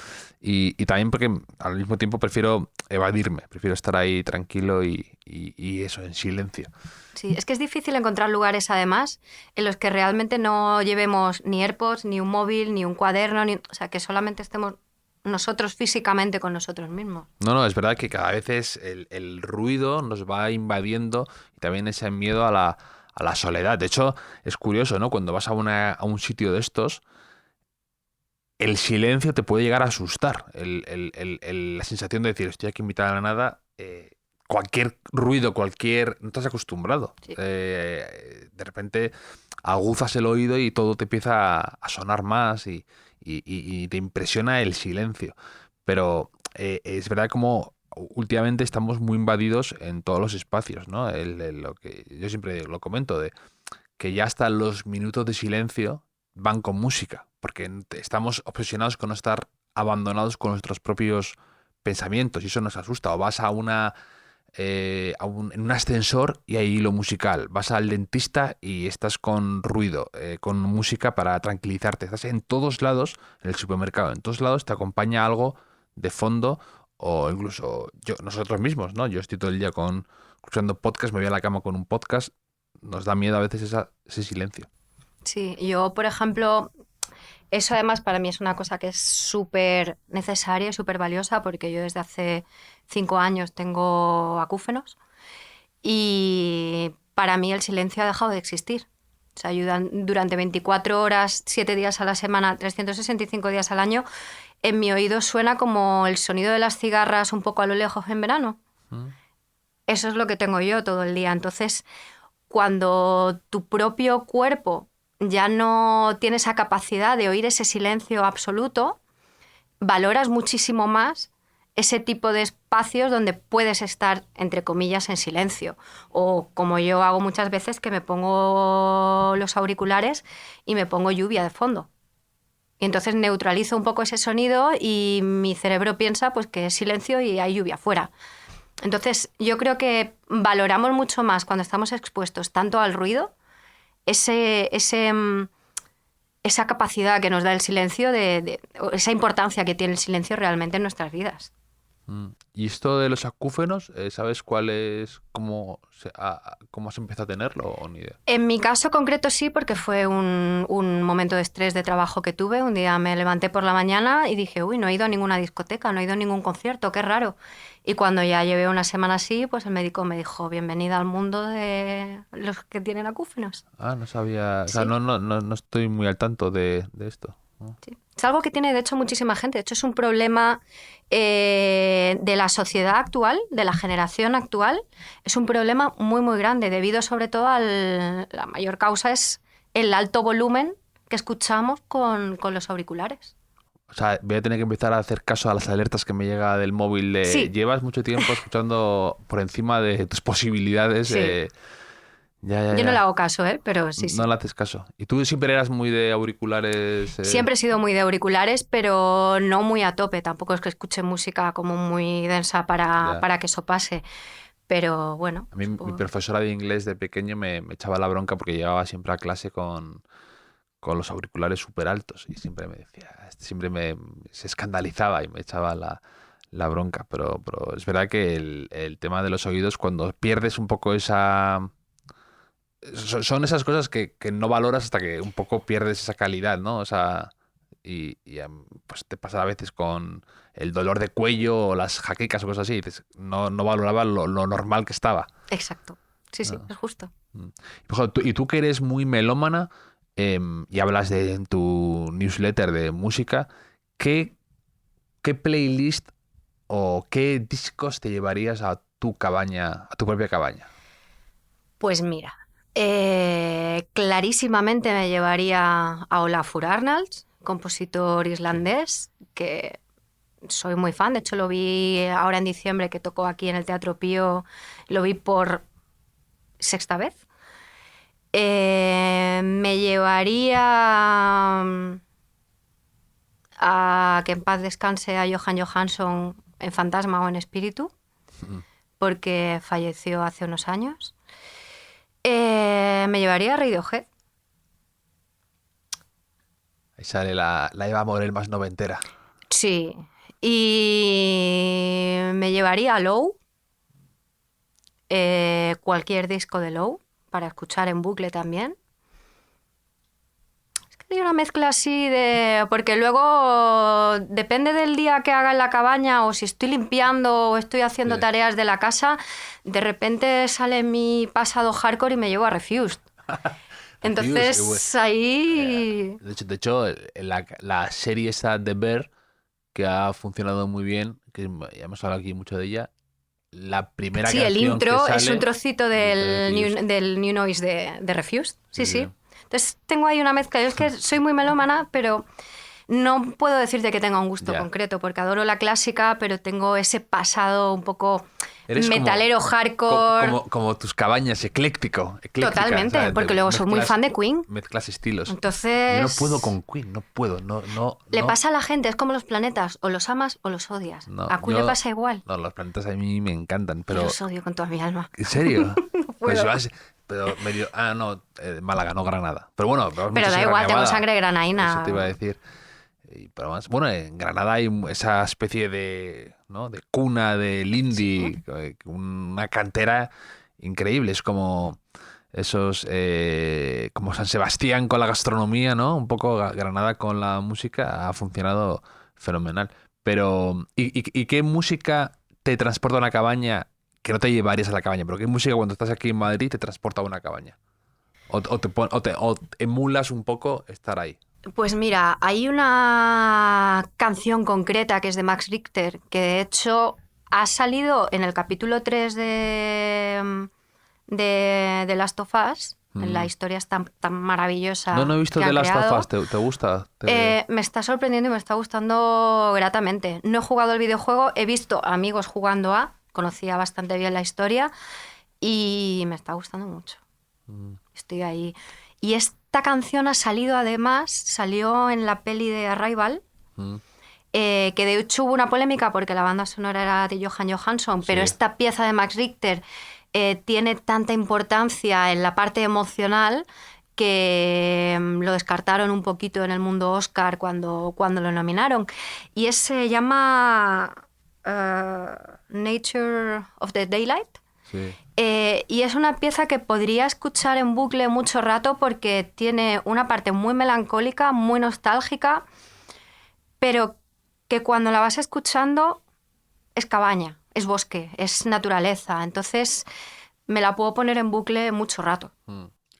Y también porque al mismo tiempo prefiero evadirme, prefiero estar ahí tranquilo y eso, en silencio. Sí, es que es difícil encontrar lugares, además, en los que realmente no llevemos ni AirPods, ni un móvil, ni un cuaderno, o sea, que solamente estemos nosotros físicamente con nosotros mismos. No, es verdad que cada vez el ruido nos va invadiendo, y también ese miedo a la soledad. De hecho, es curioso, ¿no? Cuando vas a un sitio de estos, el silencio te puede llegar a asustar. La sensación de decir, estoy aquí en mitad de la nada, cualquier ruido, no estás acostumbrado. Sí. De repente aguzas el oído y todo te empieza a sonar más y te impresiona el silencio. Pero es verdad como últimamente estamos muy invadidos en todos los espacios, ¿no? Lo que yo siempre lo comento, de que ya hasta los minutos de silencio van con música, porque estamos obsesionados con no estar abandonados con nuestros propios pensamientos, y eso nos asusta. O vas en un ascensor y hay hilo musical, vas al dentista y estás con ruido, con música para tranquilizarte, estás en todos lados, en el supermercado, en todos lados te acompaña algo de fondo, o incluso nosotros mismos, ¿no? Yo estoy todo el día escuchando podcast, me voy a la cama con un podcast. Nos da miedo a veces ese silencio. Sí, yo, por ejemplo, eso además para mí es una cosa que es súper necesaria y súper valiosa, porque yo desde hace 5 años tengo acúfenos y para mí el silencio ha dejado de existir. O sea, durante 24 horas, 7 días a la semana, 365 días al año, en mi oído suena como el sonido de las cigarras un poco a lo lejos en verano. Eso es lo que tengo yo todo el día. Entonces, cuando tu propio cuerpo ya no tiene esa capacidad de oír ese silencio absoluto, valoras muchísimo más ese tipo de espacios donde puedes estar, entre comillas, en silencio. O como yo hago muchas veces, que me pongo los auriculares y me pongo lluvia de fondo. Y entonces neutralizo un poco ese sonido y mi cerebro piensa pues, que es silencio y hay lluvia afuera. Entonces yo creo que valoramos mucho más cuando estamos expuestos tanto al ruido, esa capacidad que nos da el silencio, esa importancia que tiene el silencio realmente en nuestras vidas. Y esto de los acúfenos, ¿sabes cómo has empezado a tenerlo o ni idea? En mi caso concreto sí, porque fue un momento de estrés de trabajo que tuve. Un día me levanté por la mañana y dije, uy, no he ido a ninguna discoteca, no he ido a ningún concierto, qué raro. Y cuando ya llevé una semana así, pues el médico me dijo, bienvenida al mundo de los que tienen acúfenos. Ah, no sabía, Sí. o sea, no estoy muy al tanto de esto. ¿No? Sí. Es algo que tiene, de hecho, muchísima gente. De hecho, es un problema de la sociedad actual, de la generación actual. Es un problema muy, muy grande, debido sobre todo la mayor causa es el alto volumen que escuchamos con los auriculares. O sea, voy a tener que empezar a hacer caso a las alertas que me llega del móvil de Sí. llevas mucho tiempo escuchando por encima de tus posibilidades. Sí. Ya. Yo no le hago caso, pero sí, sí. No le haces caso. ¿Y tú siempre eras muy de auriculares? Siempre he sido muy de auriculares, pero no muy a tope. Tampoco es que escuche música como muy densa Ya. para que eso pase. Pero bueno. A mí pues, mi profesora de inglés de pequeño me echaba la bronca porque llegaba siempre a clase con los auriculares súper altos y siempre me decía, se escandalizaba y me echaba la bronca. Pero es verdad que el tema de los oídos, cuando pierdes un poco son esas cosas que no valoras hasta que un poco pierdes esa calidad, ¿no? O sea, y pues te pasa a veces con el dolor de cuello o las jaquecas o cosas así, y dices, no valoraba lo normal que estaba. exacto. Sí, sí, Ah. es justo. Por ejemplo, y tú que eres muy melómana y hablas en tu newsletter de música, ¿qué playlist o qué discos te llevarías a tu cabaña, a tu propia cabaña? Pues mira, clarísimamente me llevaría a Olafur Arnalds, compositor islandés, que soy muy fan. De hecho, lo vi ahora en diciembre, que tocó aquí en el Teatro Pío, lo vi por sexta vez. Me llevaría a que en paz descanse a Johan Johansson en Fantasma o en Espíritu, porque falleció hace unos años. Me llevaría a Radiohead. Ahí sale la Eva Morel más noventera. Sí. Y me llevaría a Low, cualquier disco de Low, para escuchar en bucle también. Es que hay una mezcla así de... Porque luego depende del día que haga en la cabaña, o si estoy limpiando o estoy haciendo Sí. tareas de la casa, de repente sale mi pasado hardcore y me llevo a Refused. Entonces ahí... De hecho, la serie esa de Bear, que ha funcionado muy bien, que ya hemos hablado aquí mucho de ella, la primera Sí, el canción intro que es sale, un trocito de Refused. del New Noise de Refused. Sí, Sí. sí. Entonces tengo ahí una mezcla. Yo es que soy muy melómana, pero no puedo decirte que tenga un gusto Ya. concreto, porque adoro la clásica, pero tengo ese pasado un poco Eres metalero, hardcore. como tus cabañas, ecléctica, Totalmente, ¿sabes? porque luego soy muy fan de Queen. Mezclas estilos. Entonces... Yo no puedo con Queen, no puedo, no. Le pasa a la gente, es como los planetas, o los amas o los odias. No, A Queen le pasa igual. No, los planetas a mí me encantan, Yo pero... los odio con toda mi alma. ¿En serio? puedo. Pero medio... Ah, no, Málaga, no Granada. Pero bueno... Pero da igual, tengo sangre granaína. Eso te iba a decir. Pero más, bueno, en Granada hay esa especie de, ¿no?, de cuna del indie, una cantera increíble. Es como esos, como San Sebastián con la gastronomía, ¿no? Un poco Granada con la música ha funcionado fenomenal. Pero, ¿y qué música te transporta a una cabaña que no te llevarías a la cabaña? Pero ¿qué música cuando estás aquí en Madrid te transporta a una cabaña? O emulas un poco estar ahí. Pues mira, hay una canción concreta que es de Max Richter, que de hecho ha salido en el capítulo 3 de de The Last of Us. La historia es tan maravillosa. No he visto que The han Last creado. of Us. ¿Te gusta? Me está sorprendiendo y me está gustando gratamente. No he jugado el videojuego, he visto amigos jugando conocía bastante bien la historia y me está gustando mucho. Estoy ahí. Y esta canción salió en la peli de Arrival, que de hecho hubo una polémica porque la banda sonora era de Johan Johansson, pero esta pieza de Max Richter tiene tanta importancia en la parte emocional que lo descartaron un poquito en el mundo Oscar cuando lo nominaron. Y se llama Nature of the Daylight. Sí. Y es una pieza que podría escuchar en bucle mucho rato porque tiene una parte muy melancólica, muy nostálgica, pero que cuando la vas escuchando es cabaña, es bosque, es naturaleza. Entonces me la puedo poner en bucle mucho rato.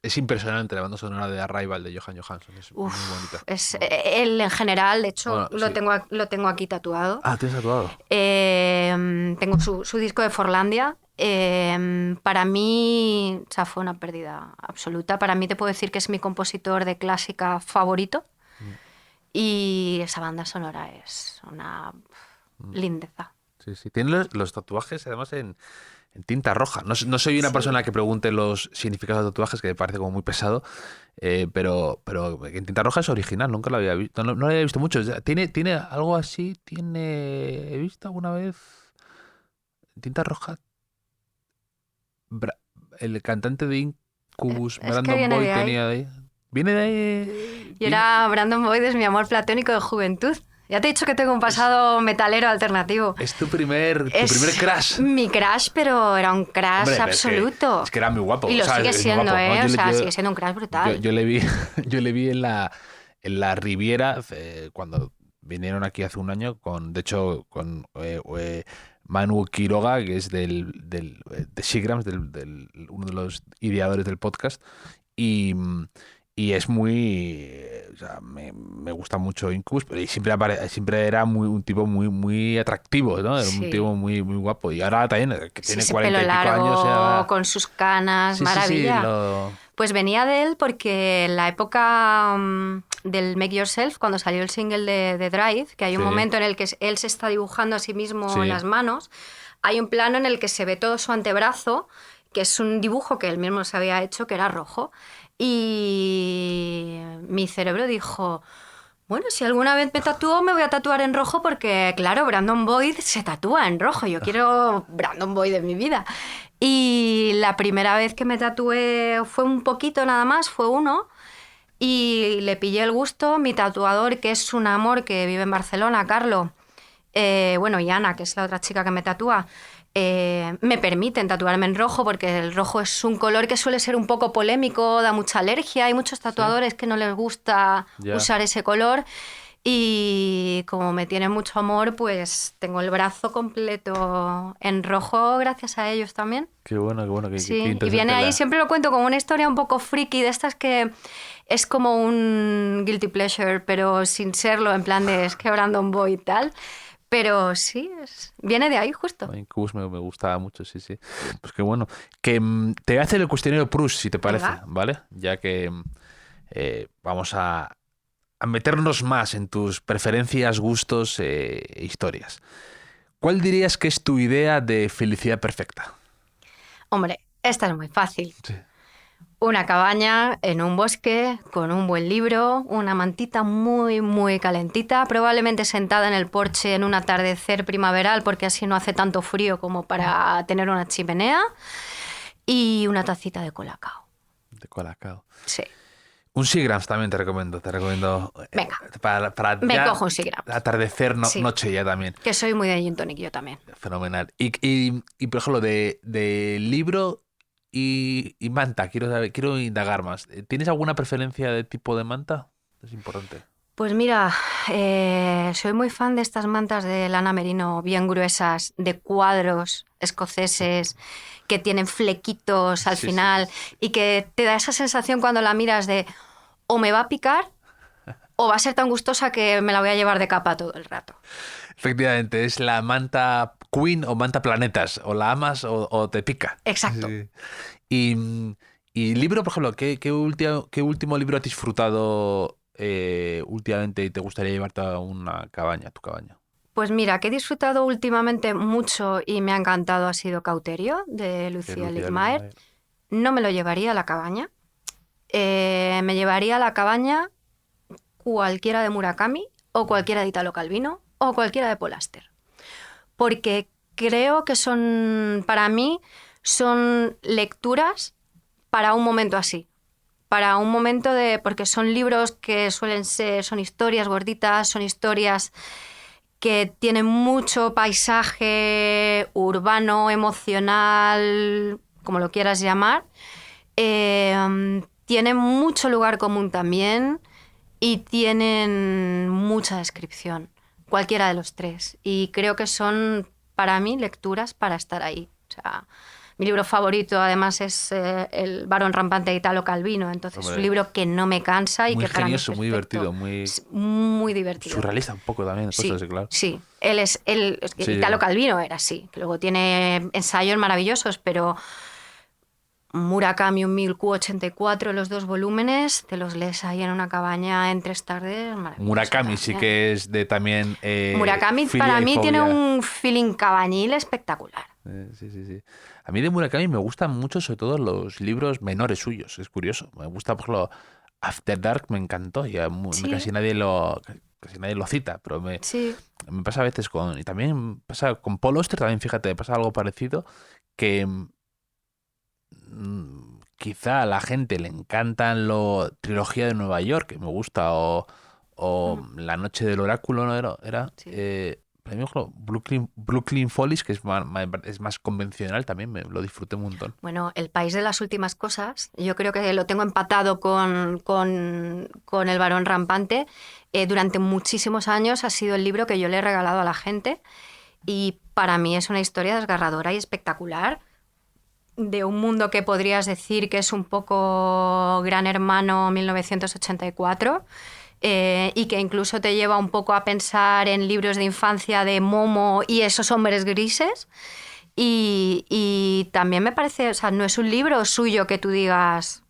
Es impresionante la banda sonora de Arrival de Johan Johansson. Es muy bonita. Él en general, de hecho, Bueno, lo tengo aquí tatuado. Ah, ¿tienes tatuado? Tengo su disco de Forlandia. Para mí, o sea, fue una pérdida absoluta. Para mí te puedo decir que es mi compositor de clásica favorito. Y esa banda sonora es una lindeza. Sí. Tiene los tatuajes, además, en tinta roja. No soy una persona que pregunte los significados de tatuajes, que me parece como muy pesado, pero en tinta roja es original, nunca lo había visto. No lo había visto mucho. ¿Tiene algo así? ¿He visto alguna vez en tinta roja? El cantante de Incubus, Brandon Boyd, tenía de ahí. ¿Viene de ahí? Y era Brandon Boyd, es mi amor platónico de juventud. Ya te he dicho que tengo un pasado metalero alternativo. Es tu primer crush. Mi crush, pero era un crush Hombre, absoluto. Es que era muy guapo. Y lo sigue es muy siendo, guapo, ¿no? sigue siendo un crush brutal. Yo le vi en la Riviera cuando vinieron aquí hace un año, con Manu Quiroga, que es de Seagrams, uno de los ideadores del podcast. Y es muy... O sea, me gusta mucho Incubus, pero siempre era un tipo muy atractivo, ¿no? Era un tipo muy guapo. Y ahora también, que tiene 40 y pico años... Ya... con sus canas, maravilla. Pues venía de él porque en la época del Make Yourself, cuando salió el single de Drive, que hay un momento en el que él se está dibujando a sí mismo en las manos, hay un plano en el que se ve todo su antebrazo, que es un dibujo que él mismo se había hecho, que era rojo. Y mi cerebro dijo, bueno, si alguna vez me tatúo, me voy a tatuar en rojo porque, claro, Brandon Boyd se tatúa en rojo. Yo quiero Brandon Boyd en mi vida. Y la primera vez que me tatué fue un poquito nada más, fue uno. Y le pillé el gusto. Mi tatuador, que es un amor, que vive en Barcelona, Carlo, y Ana, que es la otra chica que me tatúa, me permiten tatuarme en rojo porque el rojo es un color que suele ser un poco polémico, da mucha alergia. Hay muchos tatuadores que no les gusta usar ese color y como me tienen mucho amor, pues tengo el brazo completo en rojo gracias a ellos también. Qué bueno. Sí, y viene ahí, siempre lo cuento como una historia un poco friki de estas que es como un guilty pleasure, pero sin serlo, en plan de es que Brandon Boyd y tal. Pero sí, viene de ahí justo. Incubus me gustaba mucho, sí. Pues qué bueno. Que te voy a hacer el cuestionario Proust, si te parece, ¿vale? Ya que vamos a meternos más en tus preferencias, gustos e historias. ¿Cuál dirías que es tu idea de felicidad perfecta? Hombre, esta es muy fácil. Sí. Una cabaña en un bosque, con un buen libro, una mantita muy calentita, probablemente sentada en el porche en un atardecer primaveral, porque así no hace tanto frío como para tener una chimenea, y una tacita de colacao. De colacao. Sí. Un Seagrams también te recomiendo. Venga, para me cojo un Seagrams. Atardecer, noche ya también. Que soy muy de gin tonic yo también. Fenomenal. Y por ejemplo, de libro... Y manta, quiero indagar más. ¿Tienes alguna preferencia de tipo de manta? Es importante. Pues mira, soy muy fan de estas mantas de lana merino bien gruesas, de cuadros escoceses, que tienen flequitos al final y que te da esa sensación cuando la miras de o me va a picar o va a ser tan gustosa que me la voy a llevar de capa todo el rato. Efectivamente, es la manta Queen o manta Planetas. O la amas o te pica. Exacto. Sí. Y libro, por ejemplo, ¿qué último libro has disfrutado últimamente y te gustaría llevarte a una cabaña, a tu cabaña? Pues mira, que he disfrutado últimamente mucho y me ha encantado ha sido Cauterio, de Lucía Ligmaer. No me lo llevaría a la cabaña. Me llevaría a la cabaña cualquiera de Murakami o cualquiera de Italo Calvino o cualquiera de Paul Auster. Porque creo que para mí, son lecturas para un momento así. Para un momento porque son libros que son historias gorditas, son historias que tienen mucho paisaje urbano, emocional, como lo quieras llamar. Tienen mucho lugar común también y tienen mucha descripción, cualquiera de los tres. Y creo que son, para mí, lecturas para estar ahí. O sea, mi libro favorito, además, es El varón rampante de Italo Calvino. Entonces, es un libro que no me cansa y muy que para mí es genioso, muy divertido, muy divertido. Surrealista un poco también, Sí, cosas, claro. sí. Sí, Italo Calvino era así. Que luego tiene ensayos maravillosos, pero Murakami, un 1084, los 2 volúmenes, te los lees ahí en una cabaña en 3 tardes. Murakami sí que es de también... Murakami para mí tiene un feeling cabañil espectacular. Sí. A mí de Murakami me gustan mucho, sobre todo, los libros menores suyos. Es curioso. Me gusta, por ejemplo, After Dark me encantó. Y casi nadie lo cita, pero me pasa a veces y también pasa con Paul Auster, también, fíjate, pasa algo parecido, que quizá a la gente le encantan Trilogía de Nueva York, que me gusta, o La noche del oráculo, ¿no era? Sí. Para mí, Brooklyn Follies, que es más convencional, también me lo disfruté un montón. Bueno, El país de las últimas cosas, yo creo que lo tengo empatado con El varón rampante. Durante muchísimos años ha sido el libro que yo le he regalado a la gente y para mí es una historia desgarradora y espectacular de un mundo que podrías decir que es un poco Gran Hermano 1984. Y que incluso te lleva un poco a pensar en libros de infancia de Momo y esos hombres grises. Y también me parece, o sea, no es un libro suyo que tú digas,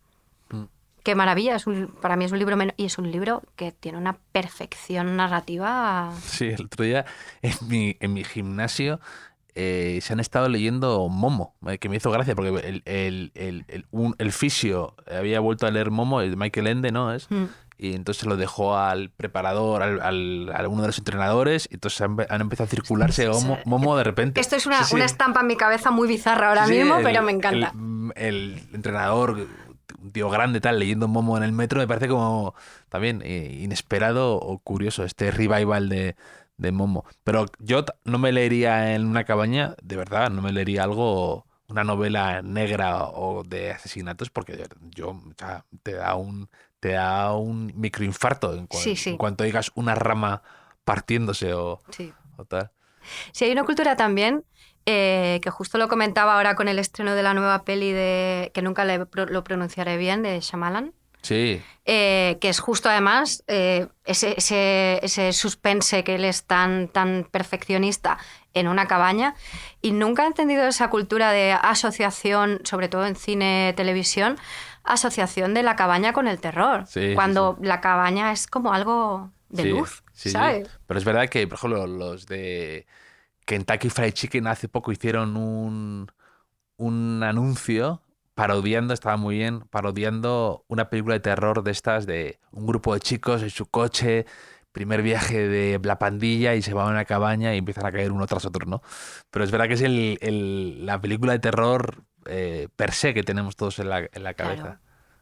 qué maravilla, para mí es un libro y es un libro que tiene una perfección narrativa. Sí, el otro día en mi gimnasio se han estado leyendo Momo, que me hizo gracia porque el fisio había vuelto a leer Momo, el Michael Ende, ¿no? Y entonces lo dejó al preparador, a uno de los entrenadores, y entonces han empezado a circularse Momo de repente. Esto es una estampa en mi cabeza muy bizarra ahora mismo, pero me encanta. El entrenador, un tío grande tal, leyendo Momo en el metro, me parece como también inesperado o curioso este revival de Momo. Pero yo no me leería en una cabaña, de verdad, no me leería una novela negra o de asesinatos, porque o sea, te da un microinfarto en cuanto oigas una rama partiéndose o tal. Sí, hay una cultura también, que justo lo comentaba ahora con el estreno de la nueva peli que nunca lo pronunciaré bien, de Shyamalan. Sí. Que es justo además ese suspense que él es tan perfeccionista en una cabaña, y nunca he entendido esa cultura de asociación, sobre todo en cine, televisión, asociación de la cabaña con el terror, cuando la cabaña es como algo de luz, ¿sabes? Sí. Pero es verdad que, por ejemplo, los de Kentucky Fried Chicken hace poco hicieron un anuncio estaba muy bien, parodiando una película de terror de estas, de un grupo de chicos en su coche, primer viaje de la pandilla, y se van a una cabaña y empiezan a caer uno tras otro, ¿no? Pero es verdad que es la película de terror per se que tenemos todos en la cabeza. Claro.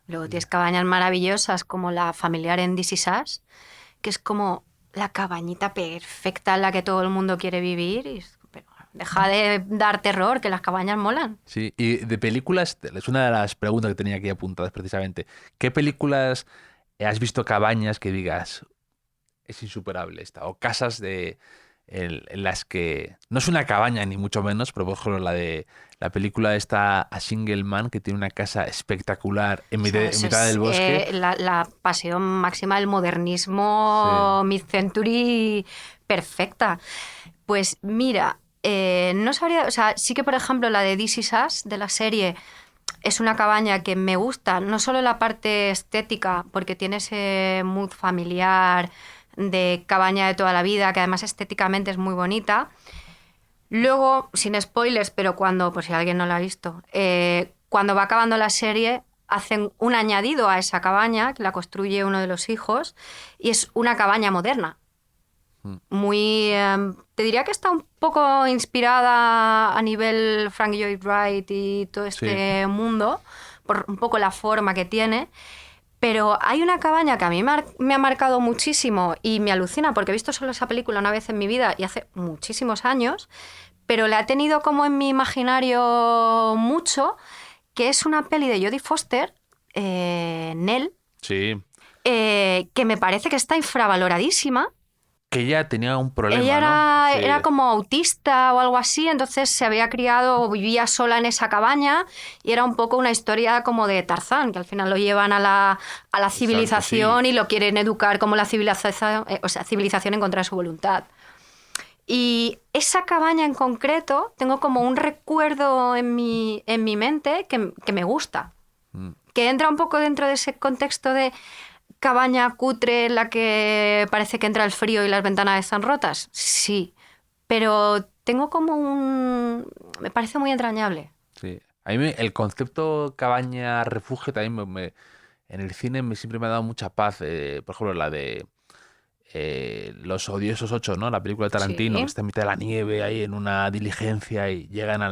Luego tienes cabañas maravillosas como la familiar en This Is Us, que es como la cabañita perfecta en la que todo el mundo quiere vivir, y deja de dar terror, que las cabañas molan. Sí, y de películas, es una de las preguntas que tenía aquí apuntadas precisamente. ¿Qué películas has visto cabañas que digas, es insuperable esta? O casas en las que no es una cabaña ni mucho menos, pero por ejemplo la película esta A Single Man, que tiene una casa espectacular en mitad del bosque. La pasión máxima del modernismo, mid-century, perfecta. Pues mira, no sabría, o sea, sí que por ejemplo la de This Is Us, de la serie, es una cabaña que me gusta, no solo la parte estética, porque tiene ese mood familiar de cabaña de toda la vida, que además estéticamente es muy bonita. Luego, sin spoilers, pero cuando, por si alguien no la ha visto, cuando va acabando la serie, hacen un añadido a esa cabaña, que la construye uno de los hijos, y es una cabaña moderna. Muy, te diría que está un poco inspirada a nivel Frank Lloyd Wright y todo este mundo, por un poco la forma que tiene. Pero hay una cabaña que a mí me ha marcado muchísimo y me alucina, porque he visto solo esa película una vez en mi vida y hace muchísimos años, pero la he tenido como en mi imaginario mucho, que es una peli de Jodie Foster, Nell, Sí. que me parece que está infravaloradísima. Que ella tenía un problema, Ella ¿no? Sí. era como autista o algo así, entonces se había criado o vivía sola en esa cabaña y era un poco una historia como de Tarzán, que al final lo llevan a la civilización, sí. y lo quieren educar como la civilización, civilización en contra de su voluntad. Y esa cabaña en concreto, tengo como un recuerdo en mi mente que me gusta, que entra un poco dentro de ese contexto de cabaña cutre en la que parece que entra el frío y las ventanas están rotas. Sí, pero tengo como me parece muy entrañable. Sí. A mí el concepto cabaña refugio también en el cine siempre me ha dado mucha paz. Por ejemplo, la de Los Odiosos 8, ¿no? La película de Tarantino, Sí. que está en mitad de la nieve ahí en una diligencia y llegan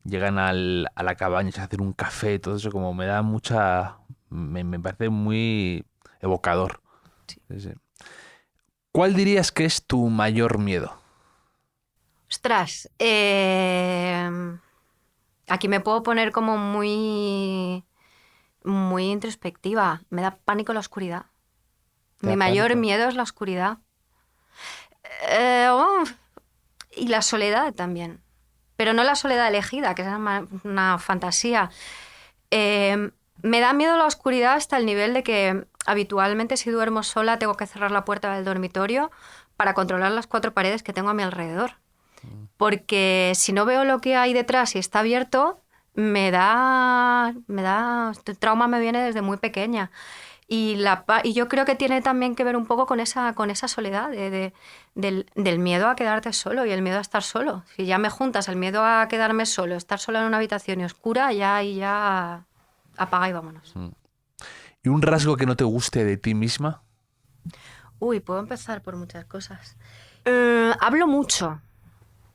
llegan a la cabaña y se hacen un café, todo eso como me da mucha... Me parece muy evocador. Sí. Sí, sí. ¿Cuál dirías que es tu mayor miedo? Ostras, aquí me puedo poner como muy introspectiva. Me da pánico la oscuridad. ¿Te da Mi mayor pánico? miedo es la oscuridad. Y la soledad también. Pero no la soledad elegida, que es una fantasía. Me da miedo la oscuridad hasta el nivel de que habitualmente si duermo sola tengo que cerrar la puerta del dormitorio para controlar las 4 paredes que tengo a mi alrededor. Porque si no veo lo que hay detrás y está abierto, este trauma me viene desde muy pequeña. Y yo creo que tiene también que ver un poco con esa soledad, del miedo a quedarte solo y el miedo a estar solo. Si ya me juntas el miedo a quedarme solo, estar sola en una habitación y oscura, ya apaga y vámonos. ¿Y un rasgo que no te guste de ti misma? Uy, puedo empezar por muchas cosas. Hablo mucho.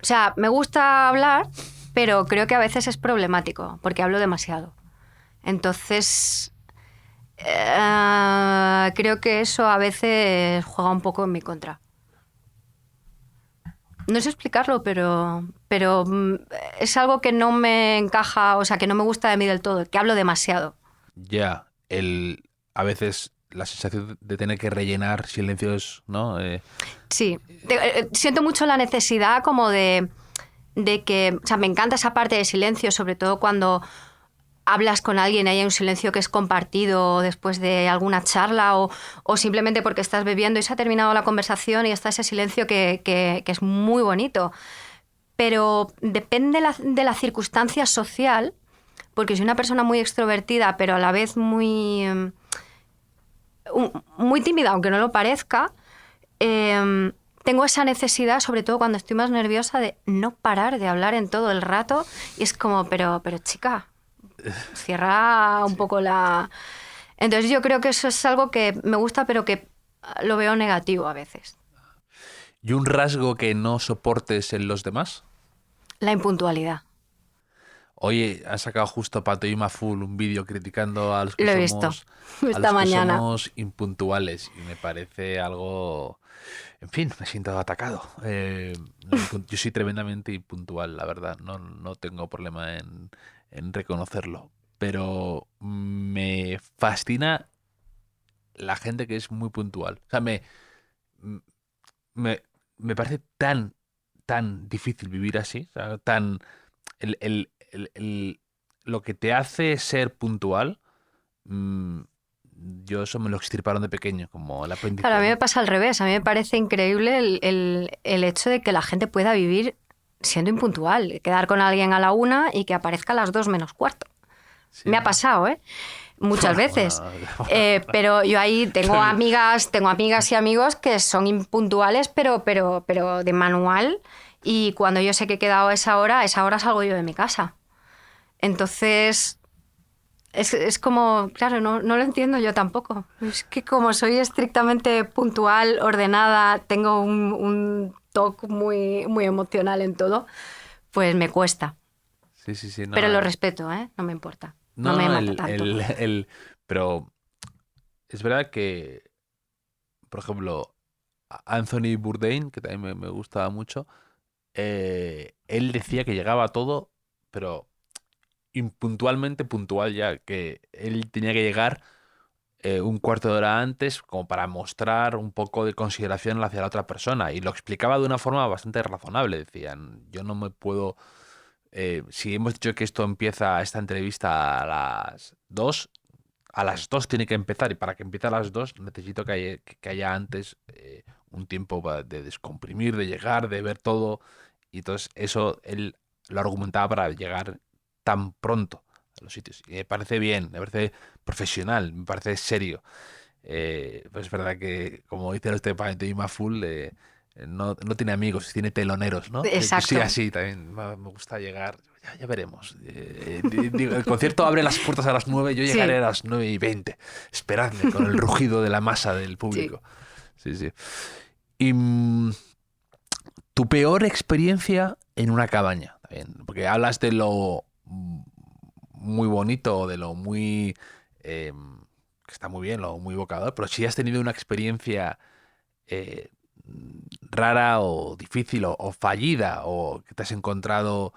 O sea, me gusta hablar, pero creo que a veces es problemático, porque hablo demasiado. Entonces, creo que eso a veces juega un poco en mi contra. No sé explicarlo, pero es algo que no me encaja, o sea, que no me gusta de mí del todo, que hablo demasiado. Ya, a veces la sensación de tener que rellenar silencios, ¿no? Sí, siento mucho la necesidad como de que, o sea, me encanta esa parte de silencio, sobre todo cuando hablas con alguien y hay un silencio que es compartido después de alguna charla o simplemente porque estás bebiendo y se ha terminado la conversación y está ese silencio que es muy bonito. Pero depende de la circunstancia social, porque soy una persona muy extrovertida, pero a la vez muy tímida, aunque no lo parezca, tengo esa necesidad, sobre todo cuando estoy más nerviosa, de no parar de hablar en todo el rato. Y es como, pero chica, cierra un poco la... Entonces yo creo que eso es algo que me gusta, pero que lo veo negativo a veces. ¿Y un rasgo que no soportes en los demás? La impuntualidad. Oye, han sacado justo Pato y Maful un vídeo criticando a los que Lo he visto esta mañana. somos impuntuales y me parece algo... En fin, me siento atacado. Yo soy tremendamente impuntual, la verdad. No tengo problema en reconocerlo. Pero me fascina la gente que es muy puntual. O sea, me parece tan difícil vivir así. O sea, lo que te hace ser puntual, yo eso me lo extirparon de pequeño, como el apéndice. Claro, a mí me pasa al revés. A mí me parece increíble el hecho de que la gente pueda vivir siendo impuntual, quedar con alguien a la 1 y que aparezca a las 2 menos cuarto. Sí. Me ha pasado, muchas veces. Pero yo ahí tengo amigas y amigos que son impuntuales, pero de manual. Y cuando yo sé que he quedado a esa hora salgo yo de mi casa. Entonces, es como, claro, no lo entiendo yo tampoco. Es que como soy estrictamente puntual, ordenada, tengo un toque muy, muy emocional en todo, pues me cuesta. Sí. No, pero lo respeto, no me importa. No me mata tanto. Pero es verdad que, por ejemplo, Anthony Bourdain, que también me gustaba mucho, él decía que llegaba a todo, pero impuntualmente puntual ya, que él tenía que llegar un cuarto de hora antes como para mostrar un poco de consideración hacia la otra persona, y lo explicaba de una forma bastante razonable. Decían, yo no me puedo... si hemos dicho que esta entrevista a las 2, a las 2 tiene que empezar, y para que empiece a las 2 necesito que haya antes un tiempo de descomprimir, de llegar, de ver todo. Y entonces eso él lo argumentaba para llegar tan pronto a los sitios. Y me parece bien, me parece profesional, me parece serio. Pues es verdad que, como dice este pantomima full, no tiene amigos, tiene teloneros, ¿no? Exacto. Sí, así también me gusta llegar. Ya veremos. Digo, el concierto abre las puertas a las 9, yo llegaré a las 9:20. Esperadme con el rugido de la masa del público. Sí. Y tu peor experiencia en una cabaña, también, porque hablas de lo muy bonito, de lo muy... que está muy bien, lo muy evocador, pero si has tenido una experiencia rara o difícil o fallida, o que te has encontrado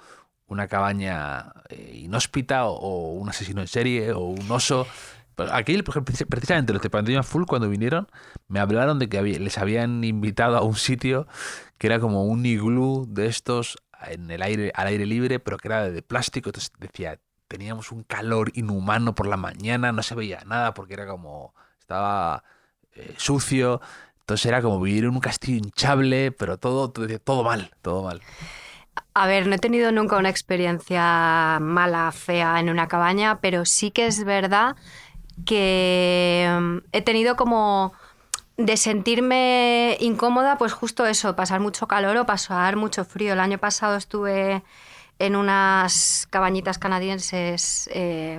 una cabaña inhóspita, o un asesino en serie, o un oso. Aquí, por ejemplo, precisamente los de Pandemia Full, cuando vinieron, me hablaron de que les habían invitado a un sitio que era como un iglú de estos en el aire, al aire libre, pero que era de plástico. Entonces decía, teníamos un calor inhumano por la mañana, no se veía nada porque era como, estaba sucio. Entonces era como vivir en un castillo hinchable, pero todo mal. A ver, no he tenido nunca una experiencia mala, fea en una cabaña, pero sí que es verdad que he tenido como de sentirme incómoda, pues justo eso, pasar mucho calor o pasar mucho frío. El año pasado estuve en unas cabañitas canadienses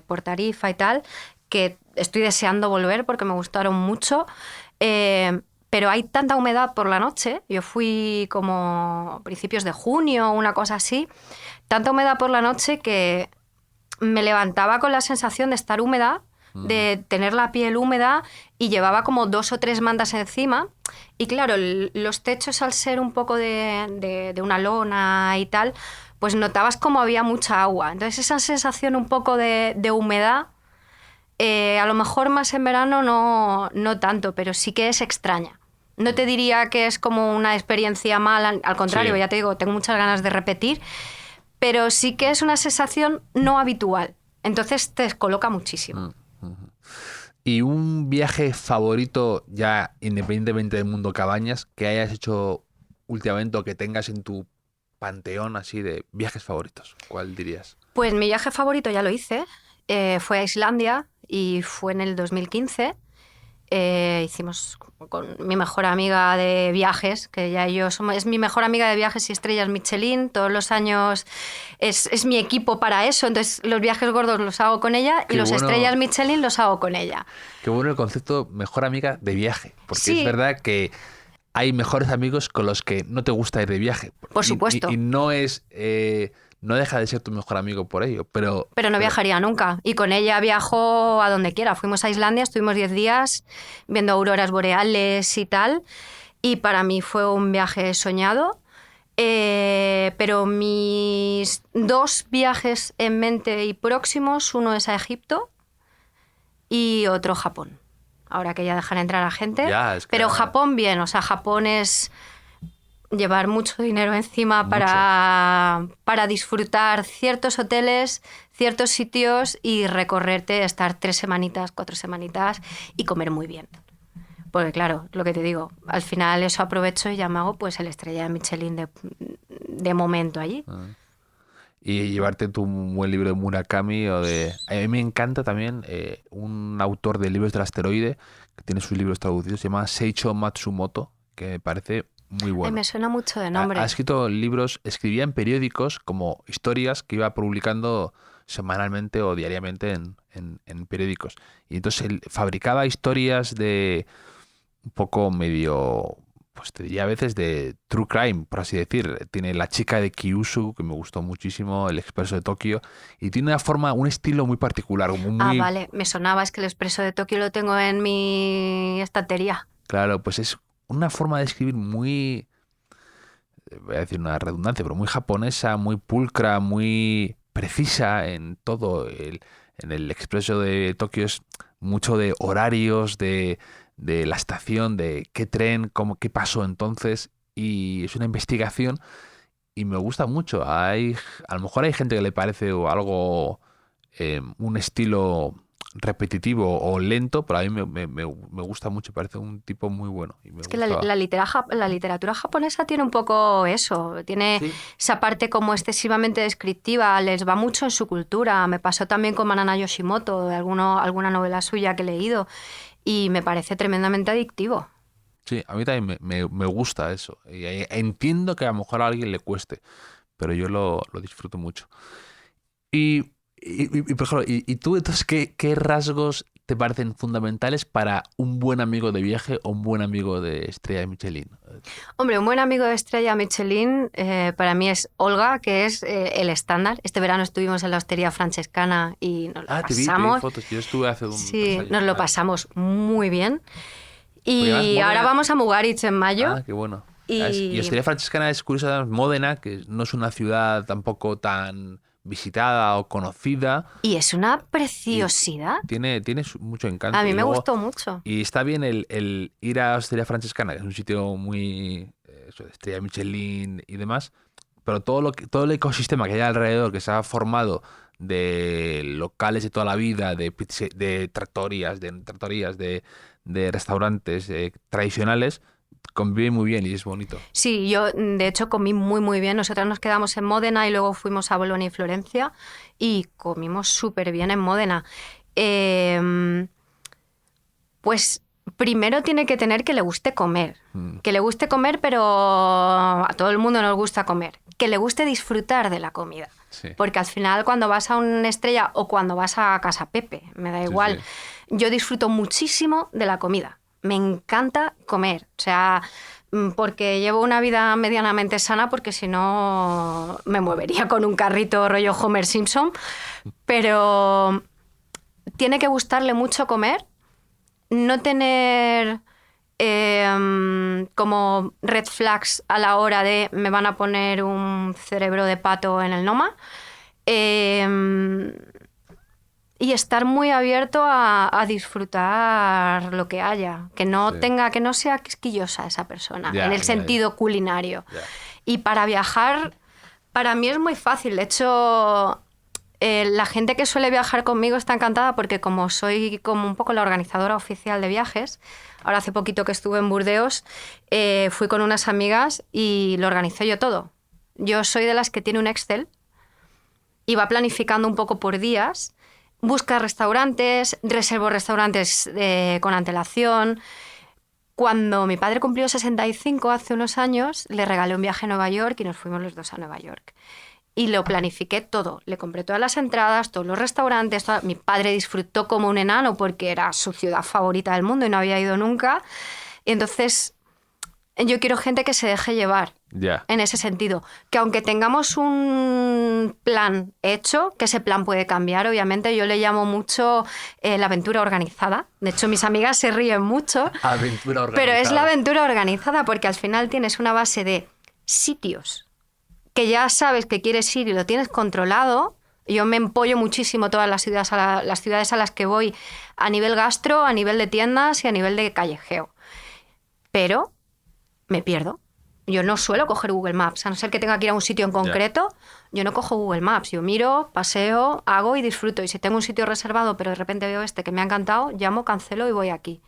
por Tarifa y tal, que estoy deseando volver porque me gustaron mucho. Pero hay tanta humedad por la noche, yo fui como a principios de junio, una cosa así, tanta humedad por la noche que me levantaba con la sensación de estar húmeda, de tener la piel húmeda, y llevaba como 2 o 3 mantas encima. Y claro, los techos, al ser un poco de una lona y tal, pues notabas como había mucha agua. Entonces esa sensación un poco de humedad, a lo mejor más en verano no tanto, pero sí que es extraña. No te diría que es como una experiencia mala, al contrario, Sí. Ya te digo, tengo muchas ganas de repetir, pero sí que es una sensación no habitual. Entonces te descoloca muchísimo. ¿Y un viaje favorito, ya independientemente del mundo cabañas, que hayas hecho últimamente o que tengas en tu panteón así de viajes favoritos? ¿Cuál dirías? Pues mi viaje favorito ya lo hice, fue a Islandia y fue en el 2015. Hicimos con mi mejor amiga de viajes, que ya yo es mi mejor amiga de viajes y estrellas Michelin, todos los años es mi equipo para eso, entonces los viajes gordos los hago con ella. Qué y los bueno. estrellas Michelin los hago con ella. Qué bueno el concepto mejor amiga de viaje, porque Sí. es verdad que hay mejores amigos con los que no te gusta ir de viaje. Por supuesto. Y no es... no deja de ser tu mejor amigo por ello, pero no viajaría nunca. Y con ella viajo a donde quiera. Fuimos a Islandia, estuvimos 10 días viendo auroras boreales y tal. Y para mí fue un viaje soñado. Pero mis 2 viajes en mente y próximos, uno es a Egipto y otro a Japón. Ahora que ya dejan entrar a gente. Ya, es que Pero Japón bien, o sea, Japón es llevar mucho dinero encima para disfrutar ciertos hoteles, ciertos sitios y recorrerte, estar 3 semanitas, 4 semanitas y comer muy bien. porque claro, lo que te digo, al final eso aprovecho y ya me hago pues el estrella de Michelin de momento allí. Y llevarte tu buen libro de Murakami o de... A mí me encanta también un autor de libros del asteroide, que tiene sus libros traducidos, se llama Seicho Matsumoto, que me parece muy bueno. Me suena mucho de nombre. Ha escrito libros, escribía en periódicos como historias que iba publicando semanalmente o diariamente en periódicos. Y entonces él fabricaba historias de un poco medio, pues te diría a veces de true crime, por así decir. Tiene La chica de Kyushu, que me gustó muchísimo, El expreso de Tokio, y tiene una forma, un estilo muy particular. Como muy... Vale, me sonaba, es que El expreso de Tokio lo tengo en mi estantería. Claro, pues es una forma de escribir muy, voy a decir una redundancia, pero muy japonesa, muy pulcra, muy precisa en todo. En el expreso de Tokio es mucho de horarios, de la estación, de qué tren, qué pasó entonces, y es una investigación y me gusta mucho. A lo mejor hay gente que le parece algo, un estilo repetitivo o lento, pero a mí me gusta mucho, parece un tipo muy bueno. Y es que la literatura japonesa tiene un poco eso, tiene esa parte como excesivamente descriptiva, les va mucho en su cultura. Me pasó también con Manana Yoshimoto, de alguna novela suya que he leído, y me parece tremendamente adictivo. Sí, a mí también me gusta eso. Y entiendo que a lo mejor a alguien le cueste, pero yo lo disfruto mucho. Y por ejemplo, ¿y tú entonces qué rasgos te parecen fundamentales para un buen amigo de viaje o un buen amigo de estrella de Michelin? Hombre, un buen amigo de estrella Michelin para mí es Olga, que es el estándar. Este verano estuvimos en la Hostería Francescana y nos lo pasamos. Te vi fotos. Yo estuve hace Sí, nos lo pasamos muy bien. Y ahora vamos a Mugaritz en mayo. Ah, qué bueno. Y Hostería Francescana es curioso, además, Módena, que no es una ciudad tampoco tan visitada o conocida. Y es una preciosidad. Tiene mucho encanto. A mí me gustó mucho. Y está bien el ir a Hostería Francescana, que es un sitio muy de estrella Michelin y demás, pero todo el ecosistema que hay alrededor, que se ha formado de locales de toda la vida, de trattorias, de restaurantes tradicionales, convive muy bien y es bonito. Sí, yo de hecho comí muy muy bien. Nosotros nos quedamos en Módena y luego fuimos a Bolonia y Florencia y comimos súper bien en Módena. Pues primero tiene que tener que le guste comer. Que le guste comer, pero a todo el mundo nos gusta comer. Que le guste disfrutar de la comida. Sí. Porque al final cuando vas a una estrella o cuando vas a Casa Pepe, me da igual, yo disfruto muchísimo de la comida. Me encanta comer, o sea, porque llevo una vida medianamente sana, porque si no me movería con un carrito rollo Homer Simpson, pero tiene que gustarle mucho comer, no tener como red flags a la hora de me van a poner un cerebro de pato en el Noma, y estar muy abierto a disfrutar lo que haya, que no sea quisquillosa esa persona, en el sentido culinario. Y para viajar, para mí es muy fácil. De hecho, la gente que suele viajar conmigo está encantada porque como soy como un poco la organizadora oficial de viajes, ahora hace poquito que estuve en Burdeos, fui con unas amigas y lo organicé yo todo. Yo soy de las que tiene un Excel y va planificando un poco por días. Busca restaurantes, reservo restaurantes con antelación. Cuando mi padre cumplió 65 hace unos años, le regalé un viaje a Nueva York y nos fuimos los dos a Nueva York. Y lo planifiqué todo. Le compré todas las entradas, todos los restaurantes. Mi padre disfrutó como un enano porque era su ciudad favorita del mundo y no había ido nunca. Y entonces yo quiero gente que se deje llevar. En ese sentido, que aunque tengamos un plan hecho, que ese plan puede cambiar, obviamente yo le llamo mucho la aventura organizada. De hecho, mis amigas se ríen mucho. Aventura organizada. Pero es la aventura organizada porque al final tienes una base de sitios que ya sabes que quieres ir y lo tienes controlado. Yo me empollo muchísimo todas las ciudades a las que voy a nivel gastro, a nivel de tiendas y a nivel de callejeo. Pero me pierdo. Yo no suelo coger Google Maps, a no ser que tenga que ir a un sitio en concreto, yo no cojo Google Maps. Yo miro, paseo, hago y disfruto. Y si tengo un sitio reservado, pero de repente veo que me ha encantado, llamo, cancelo y voy aquí.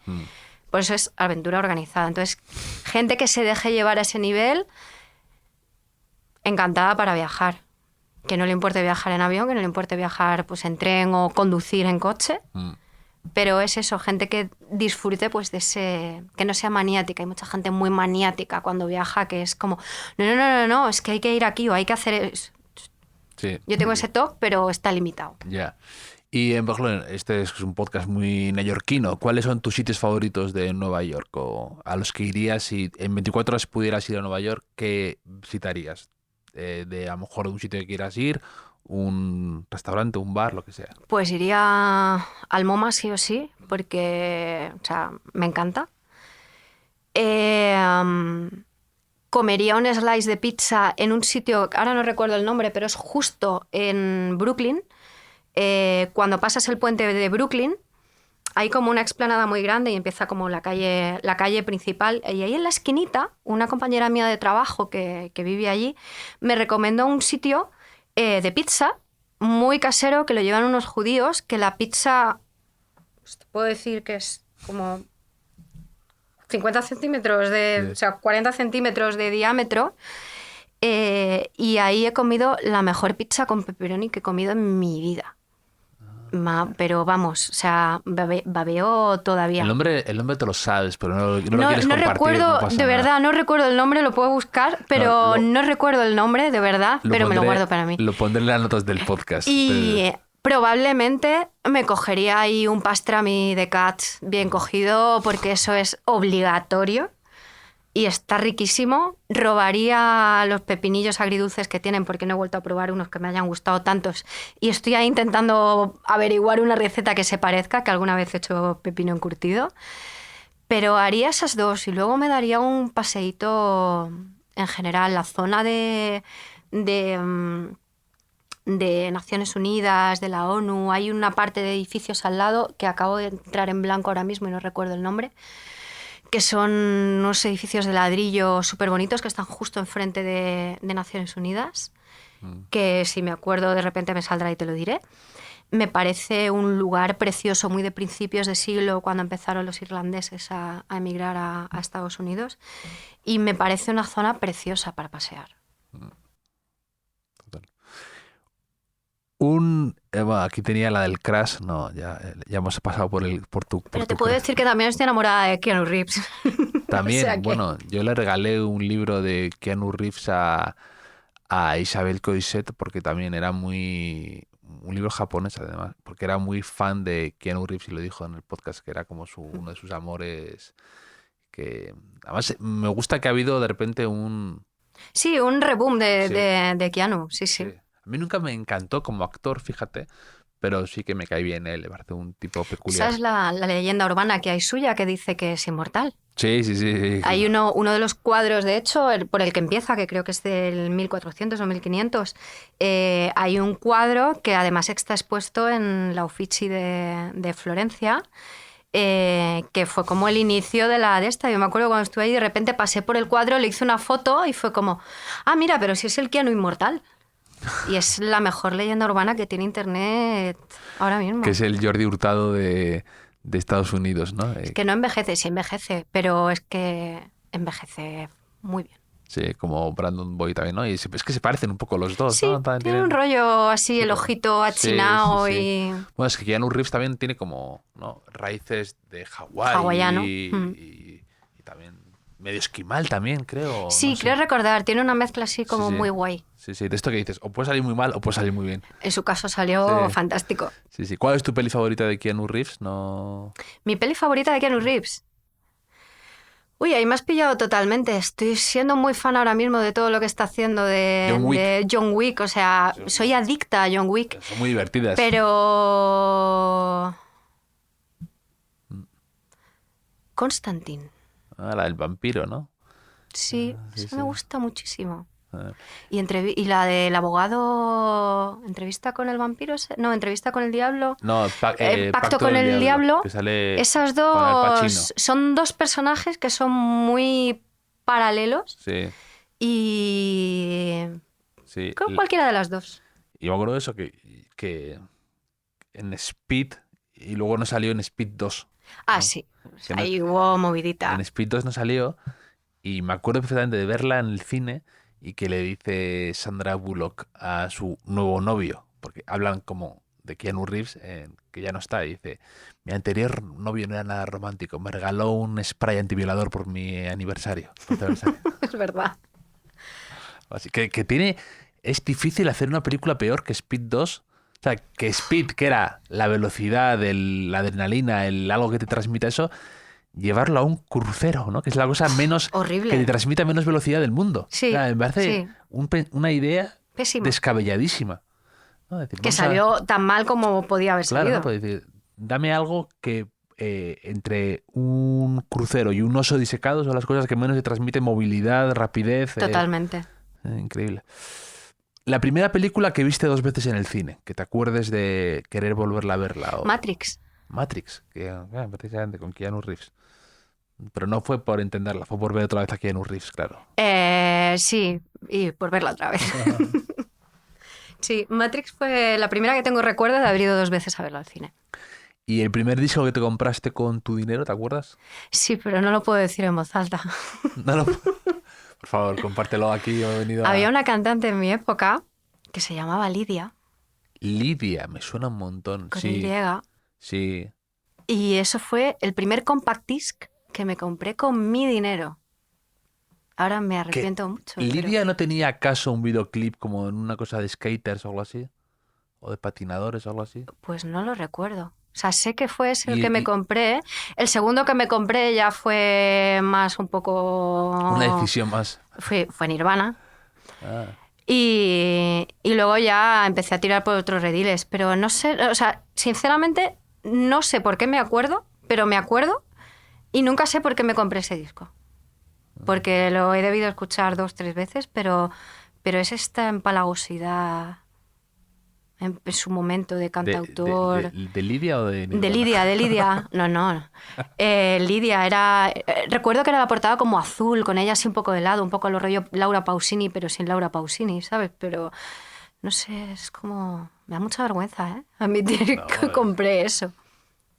Por eso es aventura organizada. Entonces, gente que se deje llevar a ese nivel, encantada para viajar. Que no le importe viajar en avión, que no le importe viajar pues, en tren o conducir en coche. Pero es eso, gente que disfrute pues de ese... que no sea maniática. Hay mucha gente muy maniática cuando viaja que es como, no, es que hay que ir aquí o hay que hacer eso. Sí. Yo tengo ese toque, pero está limitado. Ya. Y en ejemplo, este es un podcast muy neoyorquino. ¿Cuáles son tus sitios favoritos de Nueva York? O a los que irías si en 24 horas pudieras ir a Nueva York, ¿qué visitarías? De a lo mejor un sitio que quieras ir, un restaurante, un bar, lo que sea. Pues iría al MoMA sí o sí, porque o sea, me encanta. Comería un slice de pizza en un sitio, ahora no recuerdo el nombre, pero es justo en Brooklyn. Cuando pasas el puente de Brooklyn, hay como una explanada muy grande y empieza como la calle principal. Y ahí en la esquinita, una compañera mía de trabajo que vive allí, me recomendó un sitio de pizza muy casero que lo llevan unos judíos, que la pizza, pues te puedo decir que es como 50 centímetros o sea, 40 centímetros de diámetro. Y ahí he comido la mejor pizza con pepperoni que he comido en mi vida. Pero vamos, o sea, babeo todavía. El nombre te lo sabes, pero no lo quieres compartir. Recuerdo, no pasa de nada. verdad, no recuerdo el nombre, lo puedo buscar, pero no recuerdo el nombre, de verdad, pero me lo guardo para mí. Lo pondré en las notas del podcast. Y probablemente me cogería ahí un pastrami de Katz bien cogido, porque eso es obligatorio. Y está riquísimo. Robaría los pepinillos agridulces que tienen, porque no he vuelto a probar unos que me hayan gustado tantos. Y estoy ahí intentando averiguar una receta que se parezca, que alguna vez he hecho pepino encurtido. Pero haría esas dos y luego me daría un paseíto en general. La zona de Naciones Unidas, de la ONU. Hay una parte de edificios al lado que acabo de entrar en blanco ahora mismo y no recuerdo el nombre, que son unos edificios de ladrillo súper bonitos que están justo enfrente de Naciones Unidas, que si me acuerdo de repente me saldrá y te lo diré. Me parece un lugar precioso, muy de principios de siglo, cuando empezaron los irlandeses a emigrar a Estados Unidos, y me parece una zona preciosa para pasear. Total. Bueno, aquí tenía la del Crash, no, ya hemos pasado por tu... Pero te puedo decir que también estoy enamorada de Keanu Reeves. También, O sea que... bueno, yo le regalé un libro de Keanu Reeves a Isabel Coixet porque también era un libro japonés además, porque era muy fan de Keanu Reeves y lo dijo en el podcast, que era como uno de sus amores, que además me gusta que ha habido de repente Sí, un reboom de Keanu, sí. A mí nunca me encantó como actor, fíjate, pero sí que me cae bien él, me parece un tipo peculiar. Esa es la leyenda urbana que hay suya, que dice que es inmortal. Sí. Hay uno de los cuadros, de hecho, por el que empieza, que creo que es del 1400 o 1500, hay un cuadro que además está expuesto en la Uffizi de Florencia, que fue como el inicio de esta. Yo me acuerdo cuando estuve ahí, de repente pasé por el cuadro, le hice una foto y fue como, mira, pero si es el Keanu inmortal. Y es la mejor leyenda urbana que tiene Internet ahora mismo. Que es el Jordi Hurtado de Estados Unidos, ¿no? Es que no envejece, sí envejece, pero es que envejece muy bien. Sí, como Brandon Boyd también, ¿no? Y es que se parecen un poco los dos, sí, ¿no? También tiene un rollo así, el ojito achinado y... Bueno, es que Keanu Reeves también tiene como, ¿no?, raíces de Hawái. Hawaiano. Y también medio esquimal también, creo. Sí, no sé. creo recordar, tiene una mezcla así como muy guay. Sí, de esto que dices, o puede salir muy mal o puede salir muy bien. En su caso salió fantástico. Sí. ¿Cuál es tu peli favorita de Keanu Reeves? No... Mi peli favorita de Keanu Reeves. Uy, ahí me has pillado totalmente. Estoy siendo muy fan ahora mismo de todo lo que está haciendo de John Wick. O sea, soy adicta a John Wick. Son muy divertidas. Pero... Constantine. La del vampiro, ¿no? Sí, eso me gusta muchísimo. Y la del abogado, entrevista con el vampiro, no, entrevista con el diablo. No, pacto con el diablo. Que sale esas dos son dos personajes que son muy paralelos. Sí. Y con cualquiera de las dos. Y me acuerdo de eso, que en Speed, y luego no salió en Speed 2. Ah, ¿no? sí. Que no- Ahí hubo movidita. En Speed 2 no salió y me acuerdo perfectamente de verla en el cine y que le dice Sandra Bullock a su nuevo novio, porque hablan como de Keanu Reeves, que ya no está, y dice, mi anterior novio no era nada romántico, me regaló un spray antiviolador por mi aniversario. Por tu aniversario". Es verdad. Así que tiene, es difícil hacer una película peor que Speed 2. O sea, que Speed, que era la velocidad, la adrenalina, algo que te transmita eso, llevarlo a un crucero, ¿no? Que es la cosa menos Horrible. que te transmite menos velocidad del mundo. Sí, O sea, me parece sí. una idea Pésimo. descabelladísima, ¿no? Decir, Que vamos a- salió tan mal como podía haber claro, salido. ¿no? Pues decir, dame algo que entre un crucero y un oso disecado son las cosas que menos te transmiten movilidad, rapidez. Totalmente. Increíble. La primera película que viste 2 veces en el cine, que te acuerdes de querer volverla a verla. O Matrix. Matrix, que precisamente con Keanu Reeves. Pero no fue por entenderla, fue por ver otra vez a Keanu Reeves, claro. Sí, y por verla otra vez. Sí, Matrix fue la primera que tengo recuerdo de haber ido 2 veces a verla al cine. ¿Y el primer disco que te compraste con tu dinero, te acuerdas? Sí, pero no lo puedo decir en voz alta. No, no. Por favor, compártelo aquí. He venido a... Había una cantante en mi época que se llamaba Lidia, Lidia, me suena un montón. con Sí, Y, sí. y eso fue el primer compact disc que me compré con mi dinero. Ahora me arrepiento mucho. pero- ¿Lidia no tenía acaso un videoclip como en una cosa de skaters o algo así? ¿O de patinadores o algo así? Pues no lo recuerdo. O sea, sé que fue ese el Y- que me y- compré. El segundo que me compré ya fue más un poco... Una decisión más. Fue Nirvana. Ah. Y luego ya empecé a tirar por otros rediles. Pero no sé, o sea, sinceramente, no sé por qué me acuerdo, pero me acuerdo y nunca sé por qué me compré ese disco. Porque lo he debido escuchar 2, 3 veces, pero es esta empalagosidad en su momento de cantautor. ¿De Lidia o de Nirvana? De Lidia. No. Lidia era... recuerdo que era la portada como azul, con ella así un poco de lado, un poco a lo rollo Laura Pausini, pero sin Laura Pausini, ¿sabes? Pero, no sé, es como... Me da mucha vergüenza, ¿eh? Admitir No, que compré eso.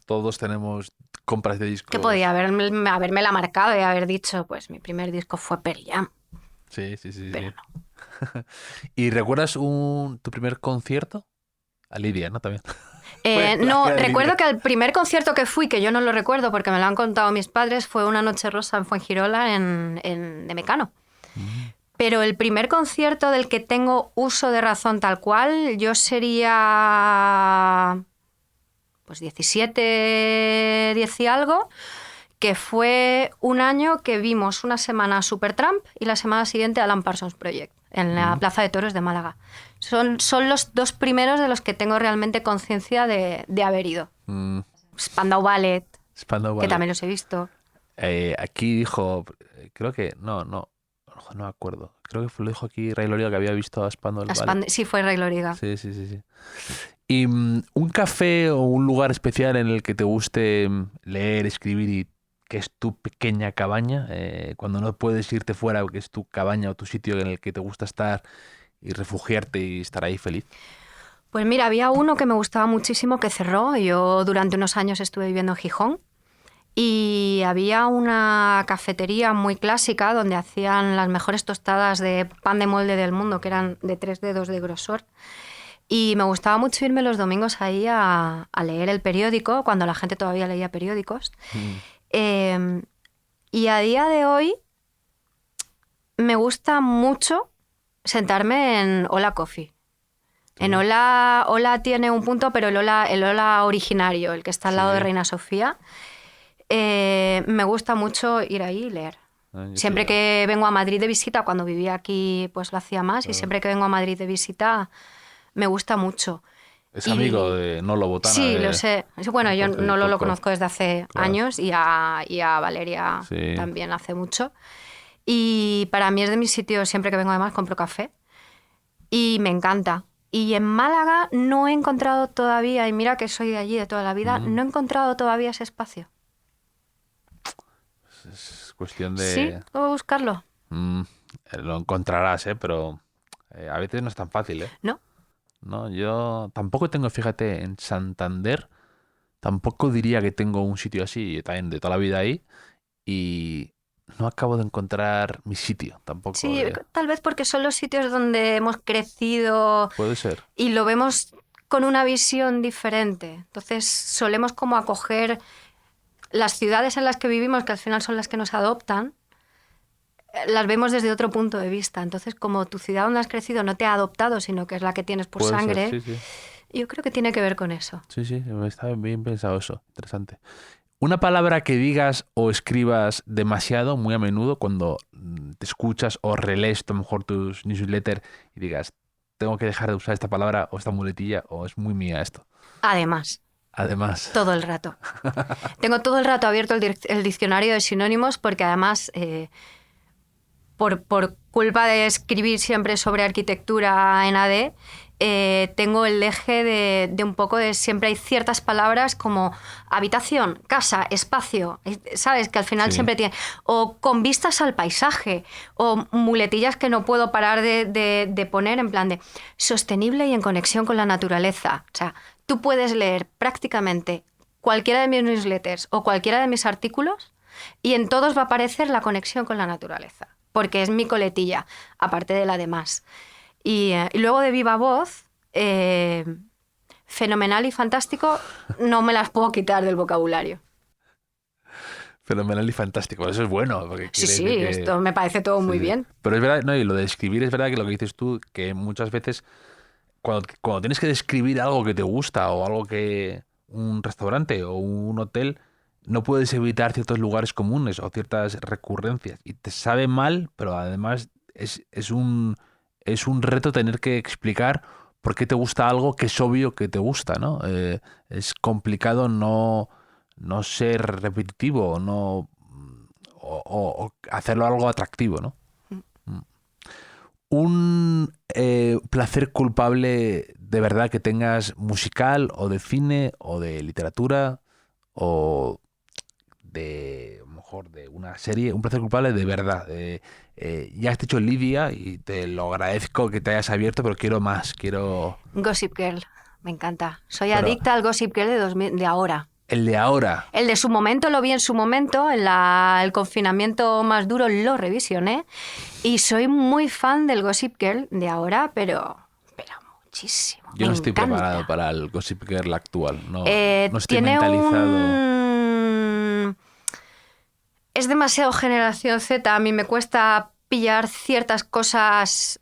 Todos tenemos compras de discos. Que podía haberme la marcado y haber dicho, pues mi primer disco fue Pearl Jam. Sí. Pero no. ¿Y recuerdas tu primer concierto? A Lidia, ¿no? También. No, La de recuerdo Lidia. que al primer concierto que fui, que yo no lo recuerdo porque me lo han contado mis padres, fue una noche rosa en Fuengirola de Mecano. Pero el primer concierto del que tengo uso de razón tal cual, yo sería pues 17, 10 y algo, que fue un año que vimos una semana Supertramp y la semana siguiente Alan Parsons Project en la Plaza de Toros de Málaga. Son los 2 primeros de los que tengo realmente conciencia de haber ido. Spandau Ballet, Spandau que Ballet. también los he visto. Aquí dijo, creo que, no me acuerdo. Creo que lo dijo aquí Ray Loriga, que había visto a Spandau Ballet. Sí, fue Ray Loriga. Sí. ¿Y un café o un lugar especial en el que te guste leer, escribir y que es tu pequeña cabaña? Cuando no puedes irte fuera, que es tu cabaña o tu sitio en el que te gusta estar y refugiarte y estar ahí feliz. Pues mira, había uno que me gustaba muchísimo que cerró. Yo durante unos años estuve viviendo en Gijón y había una cafetería muy clásica donde hacían las mejores tostadas de pan de molde del mundo, que eran de 3 dedos de grosor. Y me gustaba mucho irme los domingos ahí a leer el periódico, cuando la gente todavía leía periódicos. Y a día de hoy me gusta mucho sentarme en Hola Coffee. En Hola tiene un punto, pero el Hola originario, el que está al lado de Reina Sofía, me gusta mucho ir ahí y leer. Siempre que vengo a Madrid de visita, cuando vivía aquí pues lo hacía más, y siempre que vengo a Madrid de visita me gusta mucho. Es amigo de Nolo Botana. Sí, lo sé. Bueno, yo no lo Coco. conozco desde hace años y a Valeria también hace mucho. Y para mí es de mis sitios, siempre que vengo además compro café y me encanta. Y en Málaga no he encontrado todavía, y mira que soy de allí de toda la vida, no he encontrado todavía ese espacio. Es cuestión de... Sí, voy a buscarlo. Lo encontrarás, pero a veces no es tan fácil, ¿eh? ¿No? No, yo tampoco tengo, fíjate, en Santander tampoco diría que tengo un sitio así, también de toda la vida ahí, y no acabo de encontrar mi sitio tampoco. Sí, tal vez porque son los sitios donde hemos crecido Puede ser. y lo vemos con una visión diferente. Entonces solemos como acoger las ciudades en las que vivimos, que al final son las que nos adoptan, las vemos desde otro punto de vista. Entonces, como tu ciudad donde has crecido no te ha adoptado, sino que es la que tienes por Puede sangre, ser, sí, sí. yo creo que tiene que ver con eso. Sí, está bien pensado eso. Interesante. Una palabra que digas o escribas demasiado, muy a menudo, cuando te escuchas o relees a lo mejor tus newsletters y digas, tengo que dejar de usar esta palabra o esta muletilla o es muy mía esto. Además, todo el rato. Tengo todo el rato abierto el diccionario de sinónimos porque además, por culpa de escribir siempre sobre arquitectura en AD, tengo el eje de un poco de siempre hay ciertas palabras como habitación, casa, espacio, ¿sabes? Que al final Sí. siempre tiene... O con vistas al paisaje, o muletillas que no puedo parar de poner en plan de sostenible y en conexión con la naturaleza. O sea, tú puedes leer prácticamente cualquiera de mis newsletters o cualquiera de mis artículos y en todos va a aparecer la conexión con la naturaleza, porque es mi coletilla, aparte de la demás. Y luego de viva voz, fenomenal y fantástico, no me las puedo quitar del vocabulario. Fenomenal y fantástico. Eso es bueno. Porque Sí, quiere sí, decir que... esto me parece todo muy Sí. bien. Pero es verdad, no, y lo de escribir es verdad que lo que dices tú, que muchas veces cuando tienes que describir algo que te gusta o algo que un restaurante o un hotel, no puedes evitar ciertos lugares comunes o ciertas recurrencias. Y te sabe mal, pero además es un reto tener que explicar por qué te gusta algo que es obvio que te gusta, ¿no? Es complicado no ser repetitivo o hacerlo algo atractivo, ¿no? Un placer culpable de verdad que tengas musical o de cine o de literatura o de, a lo mejor, de una serie, un placer culpable de verdad. Ya has dicho Lidia y te lo agradezco que te hayas abierto, pero quiero más, quiero... Gossip Girl, me encanta. Soy Pero- adicta al Gossip Girl de ahora. El de ahora. El de su momento lo vi en su momento, el confinamiento más duro lo revisioné y soy muy fan del Gossip Girl de ahora, pero muchísimo. Yo Me no estoy encanta. preparado para el Gossip Girl actual. No estoy Tiene mentalizado. Es demasiado generación Z. A mí me cuesta pillar ciertas cosas,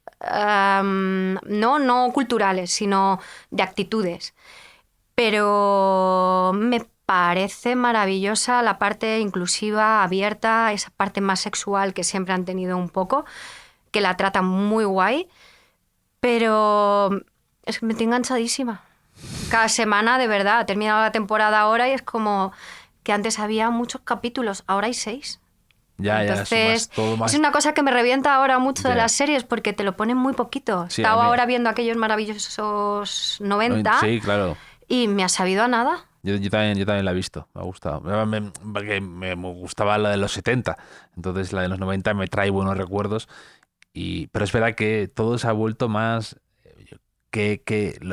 no culturales, sino de actitudes. Pero me parece maravillosa la parte inclusiva, abierta, esa parte más sexual que siempre han tenido un poco, que la tratan muy guay. Pero es que me estoy enganchadísima. Cada semana, de verdad, ha terminado la temporada ahora y es como que antes había muchos capítulos, ahora hay 6. Ya, Entonces, todo más... es una cosa que me revienta ahora mucho de Ya. las series porque te lo ponen muy poquito. Sí, Estaba a mí- ahora viendo aquellos maravillosos 90 Sí, claro. y me ha sabido a nada. Yo también la he visto, me ha gustado. Porque me gustaba la de los 70, entonces la de los 90 me trae buenos recuerdos. Pero es verdad que todo se ha vuelto más que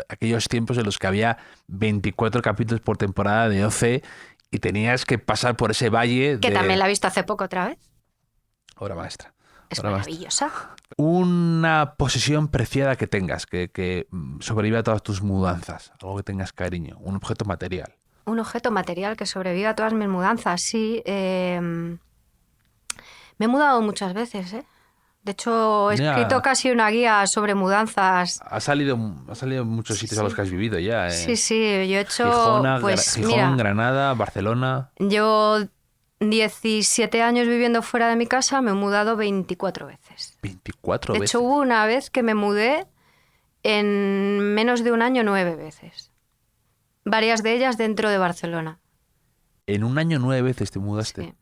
aquellos tiempos en los que había 24 capítulos por temporada de OC y tenías que pasar por ese valle Que de... también la he visto hace poco otra vez. Obra maestra. Es Obra maestra. maravillosa. Una posesión preciada que tengas, que sobreviva a todas tus mudanzas, algo que tengas cariño, un objeto material. Un objeto material que sobrevive a todas mis mudanzas, sí. Me he mudado muchas veces, ¿eh? De hecho, he Ya. escrito casi una guía sobre mudanzas. Ha salido en muchos sitios a los que has vivido ya. Sí, sí, yo he hecho... Gijón, mira, Granada, Barcelona. llevo 17 años viviendo fuera de mi casa, me he mudado 24 veces. 24 De veces. hecho, hubo una vez que me mudé en menos de un año 9 veces. Varias de ellas dentro de Barcelona. En un año 9 veces te mudaste. Sí.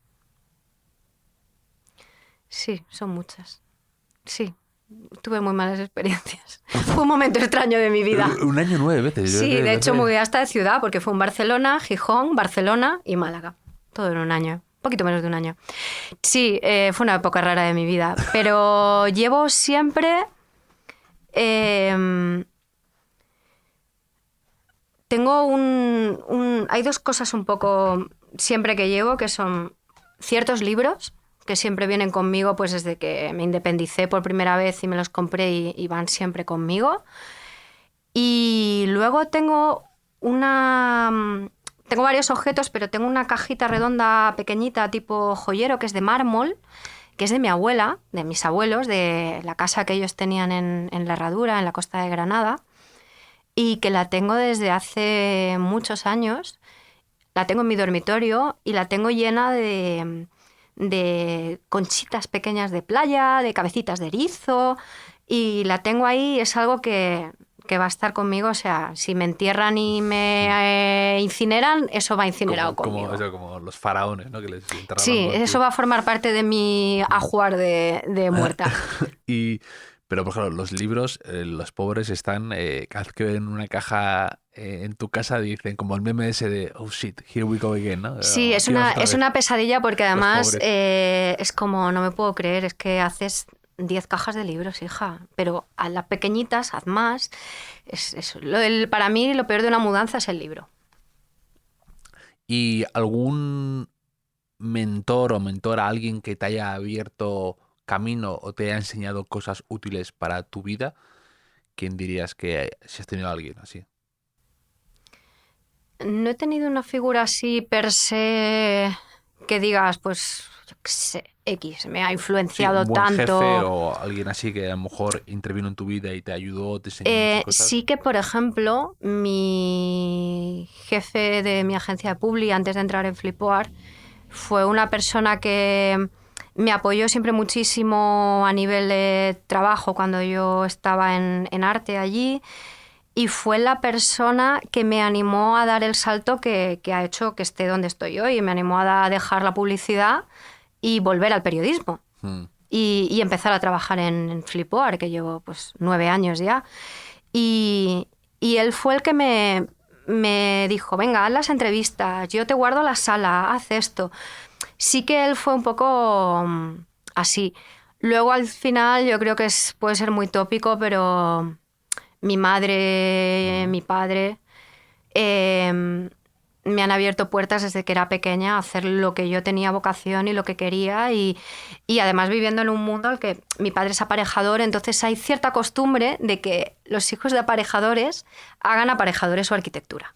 Sí, son muchas. Sí, tuve muy malas experiencias. Fue un momento extraño de mi vida. Un año 9 veces. Sí, de hecho mudé hasta de ciudad porque fue en Barcelona, Gijón, Barcelona y Málaga. Todo en un año, un poquito menos de un año. Sí, fue una época rara de mi vida, pero llevo siempre tengo hay dos cosas un poco siempre que llevo, que son ciertos libros que siempre vienen conmigo pues desde que me independicé por primera vez y me los compré y van siempre conmigo. Y luego tengo varios objetos, pero tengo una cajita redonda pequeñita tipo joyero que es de mármol, que es de mi abuela, de mis abuelos, de la casa que ellos tenían en La Herradura, en la costa de Granada, y que la tengo desde hace muchos años. La tengo en mi dormitorio y la tengo llena de conchitas pequeñas de playa, de cabecitas de erizo, y la tengo ahí. Es algo que va a estar conmigo. O sea, si me entierran y me incineran, eso va incinerado conmigo. Como los faraones, ¿no? Que les enterraban. Sí, eso va a formar parte de mi ajuar de muerta. Pero, por ejemplo, los libros, los pobres están, cada vez que ven una caja en tu casa, dicen como el meme ese de oh shit, here we go again, ¿no? Sí, es una pesadilla porque además es como, no me puedo creer, es que haces 10 cajas de libros, hija, pero a las pequeñitas haz más. Para mí lo peor de una mudanza es el libro. ¿Y algún mentor o mentora, alguien que te haya abierto camino o te haya enseñado cosas útiles para tu vida? ¿Quién dirías que si has tenido a alguien así? No he tenido una figura así per se que digas, pues, yo qué sé, X, me ha influenciado un buen tanto. Jefe o alguien así que a lo mejor intervino en tu vida y te ayudó, te enseñó muchas cosas. Sí que, por ejemplo, mi jefe de mi agencia de Publi, antes de entrar en Flipboard, fue una persona que me apoyó siempre muchísimo a nivel de trabajo cuando yo estaba en arte allí, y fue la persona que me animó a dar el salto que ha hecho que esté donde estoy hoy, y me animó a dejar la publicidad y volver al periodismo. Y empezar a trabajar en Flipboard, que llevo pues 9 años ya. Y él fue el que me dijo, venga, haz las entrevistas, yo te guardo la sala, haz esto. Sí que él fue un poco así. Luego al final yo creo que puede ser muy tópico, pero mi madre, mi padre me han abierto puertas desde que era pequeña a hacer lo que yo tenía vocación y lo que quería, y además viviendo en un mundo al que mi padre es aparejador, entonces hay cierta costumbre de que los hijos de aparejadores hagan aparejadores o arquitectura.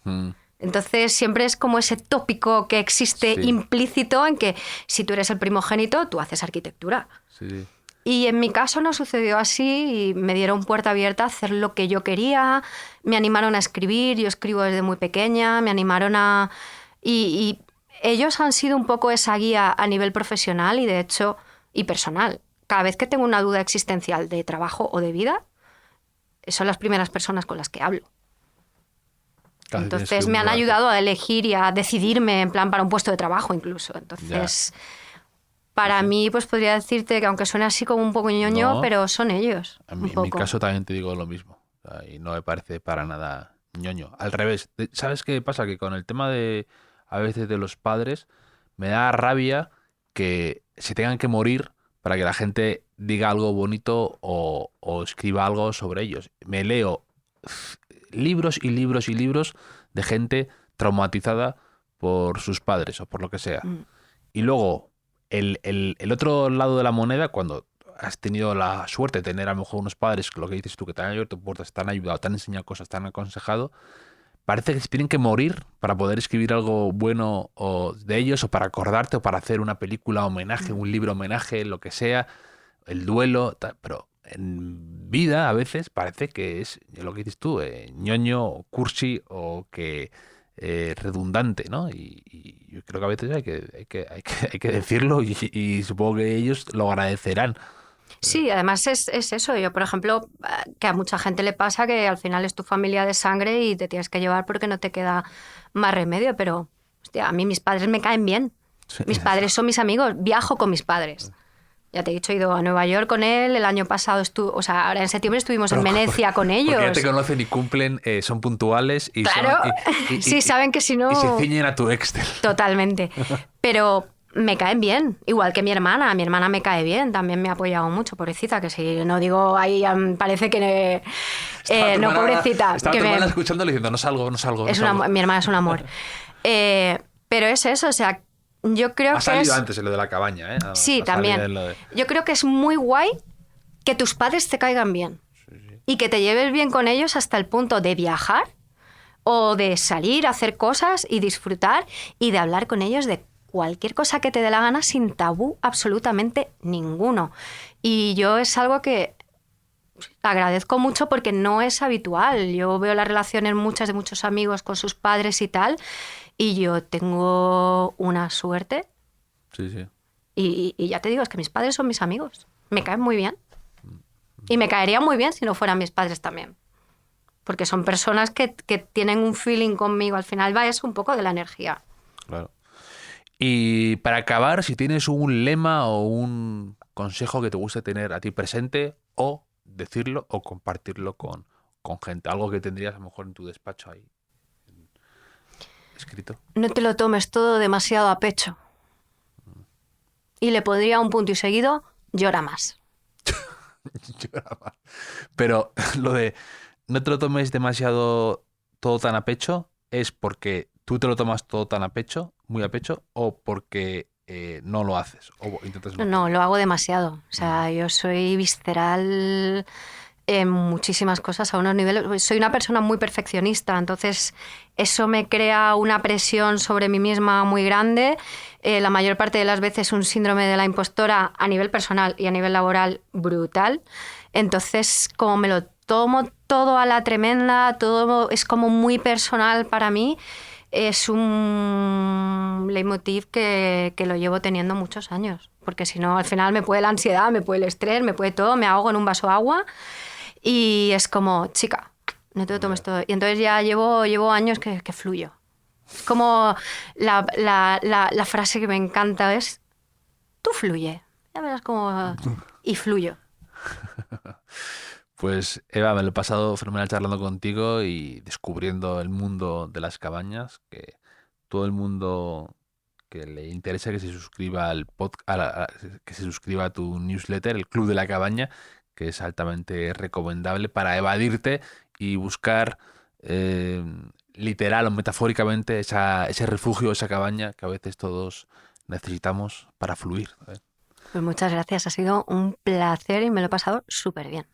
Entonces siempre es como ese tópico que existe implícito en que si tú eres el primogénito, tú haces arquitectura. Sí. Y en mi caso no sucedió así, y me dieron puerta abierta a hacer lo que yo quería, me animaron a escribir, yo escribo desde muy pequeña, me animaron y ellos han sido un poco esa guía a nivel profesional y de hecho, y personal. Cada vez que tengo una duda existencial de trabajo o de vida, son las primeras personas con las que hablo. Entonces me han ayudado a elegir y a decidirme en plan para un puesto de trabajo incluso. Entonces... Para mí, pues podría decirte que aunque suene así como un poco ñoño, pero son ellos. En mi caso también te digo lo mismo. Y no me parece para nada ñoño. Al revés. ¿Sabes qué pasa? Que con el tema a veces de los padres, me da rabia que se tengan que morir para que la gente diga algo bonito o escriba algo sobre ellos. Me leo libros y libros y libros de gente traumatizada por sus padres o por lo que sea. Y luego... El otro lado de la moneda, cuando has tenido la suerte de tener a lo mejor unos padres, lo que dices tú, que te han abierto puertas, te han ayudado, te han enseñado cosas, te han aconsejado, parece que se tienen que morir para poder escribir algo bueno de ellos, o para acordarte, o para hacer una película homenaje, un libro homenaje, lo que sea, el duelo, pero en vida a veces parece que es lo que dices tú, ñoño, o cursi, o que... redundante, ¿no? Y yo creo que a veces hay que decirlo, y supongo que ellos lo agradecerán. Sí, además es eso. Yo, por ejemplo, que a mucha gente le pasa que al final es tu familia de sangre y te tienes que llevar porque no te queda más remedio, pero hostia, a mí mis padres me caen bien. Sí. Mis padres son mis amigos, viajo con mis padres. Ya te he dicho, he ido a Nueva York con él, el año pasado ahora en septiembre estuvimos en Venecia con ellos. Porque ya te conocen y cumplen, son puntuales y claro, sí, saben que si no... Y se ciñen a tu Excel. Totalmente. Pero me caen bien, igual que mi hermana. Mi hermana me cae bien, también me ha apoyado mucho, pobrecita, que si no digo ahí parece que... no, pobrecita. Estaba que tu hermana escuchándole diciendo, no salgo. Mi hermana es un amor. Pero es eso, o sea, yo creo que ha salido antes en lo de la cabaña, ¿eh? Sí, también. Yo creo que es muy guay que tus padres te caigan bien. Sí. Y que te lleves bien con ellos hasta el punto de viajar o de salir a hacer cosas y disfrutar y de hablar con ellos de cualquier cosa que te dé la gana sin tabú absolutamente ninguno. Y yo es algo que agradezco mucho porque no es habitual. Yo veo las relaciones de muchos amigos con sus padres y tal, y yo tengo una suerte. Sí, sí. Y ya te digo, es que mis padres son mis amigos. Me caen muy bien. Y me caería muy bien si no fueran mis padres también. Porque son personas que tienen un feeling conmigo. Al final va eso un poco de la energía. Claro. Y para acabar, si tienes un lema o un consejo que te guste tener a ti presente, o decirlo o compartirlo con gente. Algo que tendrías a lo mejor en tu despacho ahí escrito. No te lo tomes todo demasiado a pecho. Y le pondría un punto y seguido, llora más. Llora más. Pero lo de no te lo tomes demasiado todo tan a pecho, ¿es porque tú te lo tomas todo tan a pecho, muy a pecho, o porque no lo haces? O intentas no, lo hago demasiado. O sea, yo soy visceral en muchísimas cosas a unos niveles. Soy una persona muy perfeccionista, entonces eso me crea una presión sobre mí misma muy grande. La mayor parte de las veces un síndrome de la impostora a nivel personal y a nivel laboral brutal. Entonces, como me lo tomo todo a la tremenda, todo es como muy personal para mí, es un leitmotiv que lo llevo teniendo muchos años. Porque si no, al final me puede la ansiedad, me puede el estrés, me puede todo, me ahogo en un vaso de agua. Y es como, chica, no te lo tomes todo. Y entonces ya llevo años que fluyo. Como la frase que me encanta es, tú fluye. Ya verás cómo... Y fluyo. Pues Eva, me lo he pasado fenomenal charlando contigo y descubriendo el mundo de las cabañas, que todo el mundo que le interesa que se suscriba al que se suscriba a tu newsletter, el Club de la Cabaña, que es altamente recomendable para evadirte y buscar literal o metafóricamente ese refugio, esa cabaña que a veces todos necesitamos para fluir. Pues muchas gracias, ha sido un placer y me lo he pasado súper bien.